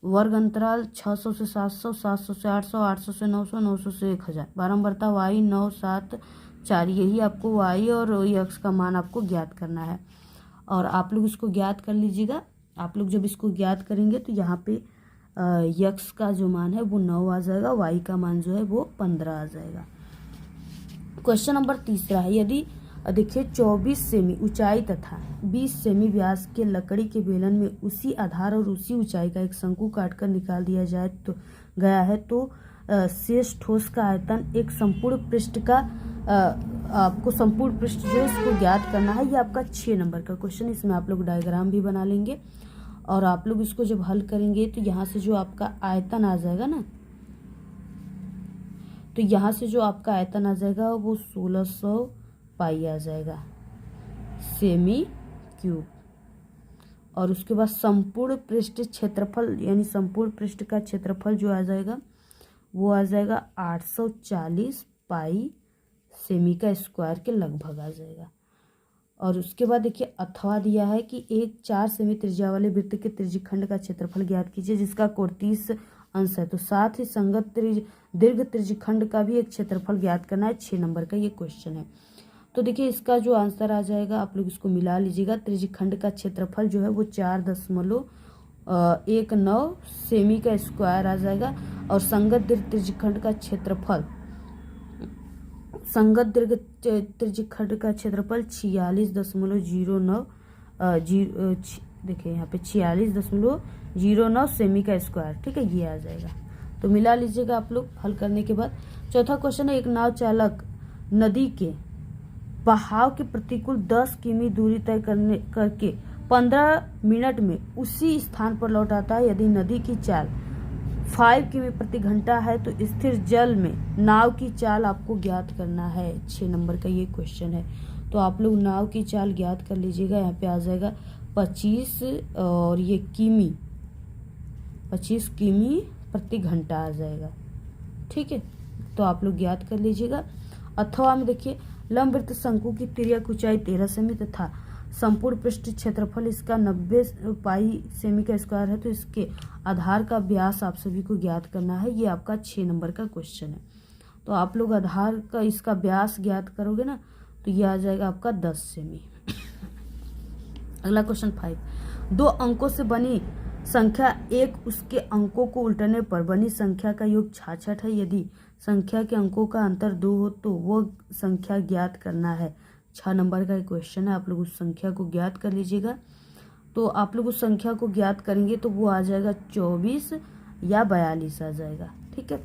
Speaker 1: वर्ग अंतराल 600 से 700 700 से 800 800 से 900 900 से 1000। बारंबारता y 9 7 4। यही आपको y और x का मान आपको ज्ञात करना है और आप लोग इसको ज्ञात कर लीजिएगा। आप लोग जब इसको ज्ञात करेंगे तो यहाँ पे x का जो मान है वो 9 आ जाएगा, y का मान जो है वो 15 आ जाएगा। क्वेश्चन नंबर 3 है, यदि देखिए 24 सेमी ऊंचाई तथा 20 सेमी व्यास के लकड़ी के बेलन में उसी आधार और उसी ऊंचाई का एक शंकु काटकर निकाल दिया जाए तो गया है, तो शेष ठोस का आयतन एक संपूर्ण पृष्ठ का आपको संपूर्ण पृष्ठ जो है इसको ज्ञात करना है। ये आपका 6 नंबर का क्वेश्चन। इसमें आप लोग डायग्राम भी बना लेंगे और आप लोग इसको जब हल करेंगे तो यहाँ से जो आपका आयतन आ जाएगा ना, तो यहाँ से जो आपका आयतन आ जाएगा वो 1600 पाई आ जाएगा सेमी क्यूब। और उसके बाद संपूर्ण पृष्ठ क्षेत्रफल यानी संपूर्ण पृष्ठ का क्षेत्रफल जो आ जाएगा वो आ जाएगा 840 पाई सेमी का स्क्वायर के लगभग आ जाएगा। और उसके बाद देखिए अथवा दिया है कि एक 4 सेमी त्रिज्या वाले वृत्त के त्रिज्यखंड का क्षेत्रफल ज्ञात कीजिए जिसका कोण 30 अंश है। तो साथ ही संगत दीर्घ त्रिज्यखंड का भी एक क्षेत्रफल ज्ञात करना है। 6 नंबर का ये क्वेश्चन है। तो देखिए इसका जो आंसर आ जाएगा आप लोग इसको मिला लीजिएगा। त्रिज्यखंड का क्षेत्रफल जो है वो 4.19 सेमी का स्क्वायर आ जाएगा और संगत दीर्घ त्रिज्यखंड का क्षेत्रफल 46.09 देखिए यहाँ पे 46.09 सेमी का स्क्वायर। ठीक है, ये आ जाएगा। तो मिला लीजिएगा आप लोग हल करने के बाद। चौथा क्वेश्चन है, एक नाव चालक नदी के बहाव के प्रतिकूल 10 किमी दूरी तय करके 15 मिनट में उसी स्थान पर लौट आता है। यदि नदी की चाल 5 किमी प्रति घंटा है तो स्थिर जल में नाव की चाल आपको ज्ञात करना है। 6 नंबर का ये क्वेश्चन है। तो आप लोग नाव की चाल ज्ञात कर लीजिएगा। यहाँ पे आ जाएगा 25 और ये किमी 25 किमी प्रति घंटा आ जाएगा। ठीक है, तो आप लोग ज्ञात कर लीजिएगा। अथवा में देखिए लंबवृत्त शंकु की तिर्यक ऊंचाई 13 सेमी तथा संपूर्ण पृष्ठ क्षेत्रफल इसका 90 पाई सेमी का स्क्वायर है, तो इसके आधार का व्यास आप सभी को ज्ञात करना है। ये आपका 6 नंबर का क्वेश्चन है। तो आप लोग आधार का इसका व्यास ज्ञात करोगे ना, तो ये आ जाएगा आपका 10 सेमी। अगला क्वेश्चन 5, 2 अंकों से बनी संख्या एक उसके अंकों को उल्टने पर बनी संख्या का योग 66 है। यदि संख्या के अंकों का अंतर 2 हो तो वो संख्या ज्ञात करना है। 6 नंबर का क्वेश्चन है। आप लोग उस संख्या को ज्ञात कर लीजिएगा। तो आप लोग उस संख्या को ज्ञात करेंगे तो वो आ जाएगा 24 या 42 आ जाएगा। ठीक है,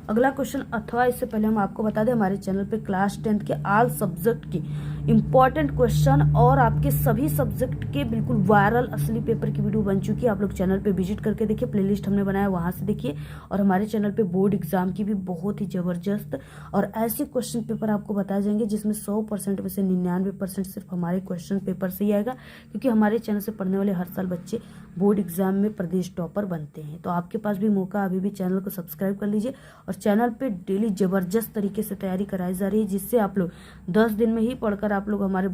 Speaker 1: अगला क्वेश्चन अथवा इससे पहले हम आपको बता दें हमारे चैनल पे क्लास 10 के ऑल सब्जेक्ट की इम्पॉर्टेंट क्वेश्चन और आपके सभी सब्जेक्ट के बिल्कुल वायरल असली पेपर की वीडियो बन चुकी है। आप लोग चैनल पे विजिट करके देखिए, प्लेलिस्ट हमने बनाया वहां से देखिए। और हमारे चैनल पे बोर्ड एग्जाम की भी बहुत ही जबरदस्त और ऐसे क्वेश्चन पेपर आपको बताए जाएंगे जिसमें 100% में से 99% सिर्फ हमारे क्वेश्चन पेपर से ही आएगा, क्योंकि हमारे चैनल से पढ़ने वाले हर साल बच्चे बोर्ड एग्जाम में प्रदेश टॉपर बनते हैं। तो आपके पास भी मौका, अभी भी चैनल को सब्सक्राइब कर लीजिए। और चैनल पे डेली जबरदस्त तरीके से तैयारी कराई जा रही है, जिससे आप लोग 10 दिन में ही पढ़कर आप लोग हमारे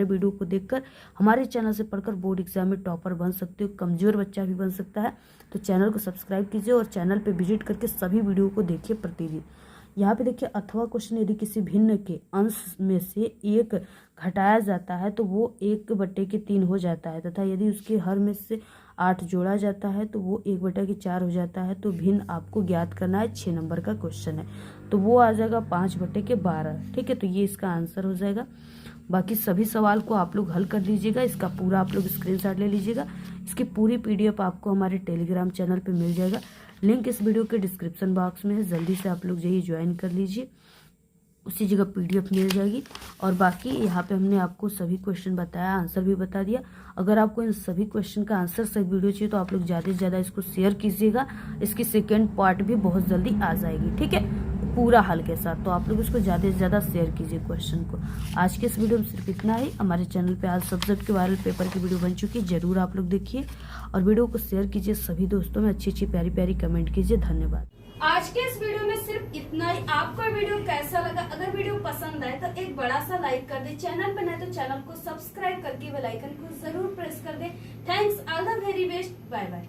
Speaker 1: वीडियो को देखकर हमारे चैनल से पढ़कर बोर्ड एग्जाम में टॉपर बन सकते हो। कमजोर बच्चा भी बन सकता है। तो चैनल को सब्सक्राइब कीजिए और चैनल पे विजिट करके सभी वीडियो को देखिए प्रतिदिन। यहाँ पे देखिए अथवा क्वेश्चन, यदि किसी भिन्न के अंश में से एक घटाया जाता है तो वो 1/3 हो जाता है, तथा यदि उसके हर में से 8 जोड़ा जाता है तो वो 1/4 हो जाता है। तो भिन्न आपको ज्ञात करना है, 6 नंबर का क्वेश्चन है, तो वो आ जाएगा 5/12। ठीक है, तो ये इसका आंसर हो जाएगा। बाकी सभी सवाल को आप लोग हल कर लीजिएगा, इसका पूरा आप लोग स्क्रीनशॉट ले लीजिएगा। इसकी पूरी PDF आपको हमारे टेलीग्राम चैनल पे मिल जाएगा, लिंक इस वीडियो के डिस्क्रिप्शन बॉक्स में है, जल्दी से आप लोग यही ज्वाइन कर लीजिए, उसी जगह PDF मिल जाएगी। और बाकी यहाँ पे हमने आपको सभी क्वेश्चन बताया, आंसर भी बता दिया। अगर आपको इन सभी क्वेश्चन का आंसर सही वीडियो चाहिए तो आप लोग ज़्यादा से ज़्यादा इसको शेयर कीजिएगा, इसकी सेकेंड पार्ट भी बहुत जल्दी आ जाएगी। ठीक है, पूरा हल के साथ, तो आप लोग इसको ज़्यादा से ज़्यादा शेयर कीजिए क्वेश्चन को। आज के इस वीडियो में सिर्फ इतना ही। हमारे चैनल पे आज सब्जेक्ट के वायरल पेपर की वीडियो बन चुकी है, जरूर आप लोग देखिए और वीडियो को शेयर कीजिए सभी दोस्तों में, अच्छी अच्छी प्यारी प्यारी कमेंट कीजिए। धन्यवाद।
Speaker 2: आज के इस वीडियो में सिर्फ इतना ही। आपको वीडियो कैसा लगा? अगर वीडियो पसंद आए तो एक बड़ा सा लाइक कर दे, चैनल पर नए तो चैनल को सब्सक्राइब करके बेल आइकन को जरूर प्रेस कर दे। Thanks, all the very best, bye bye.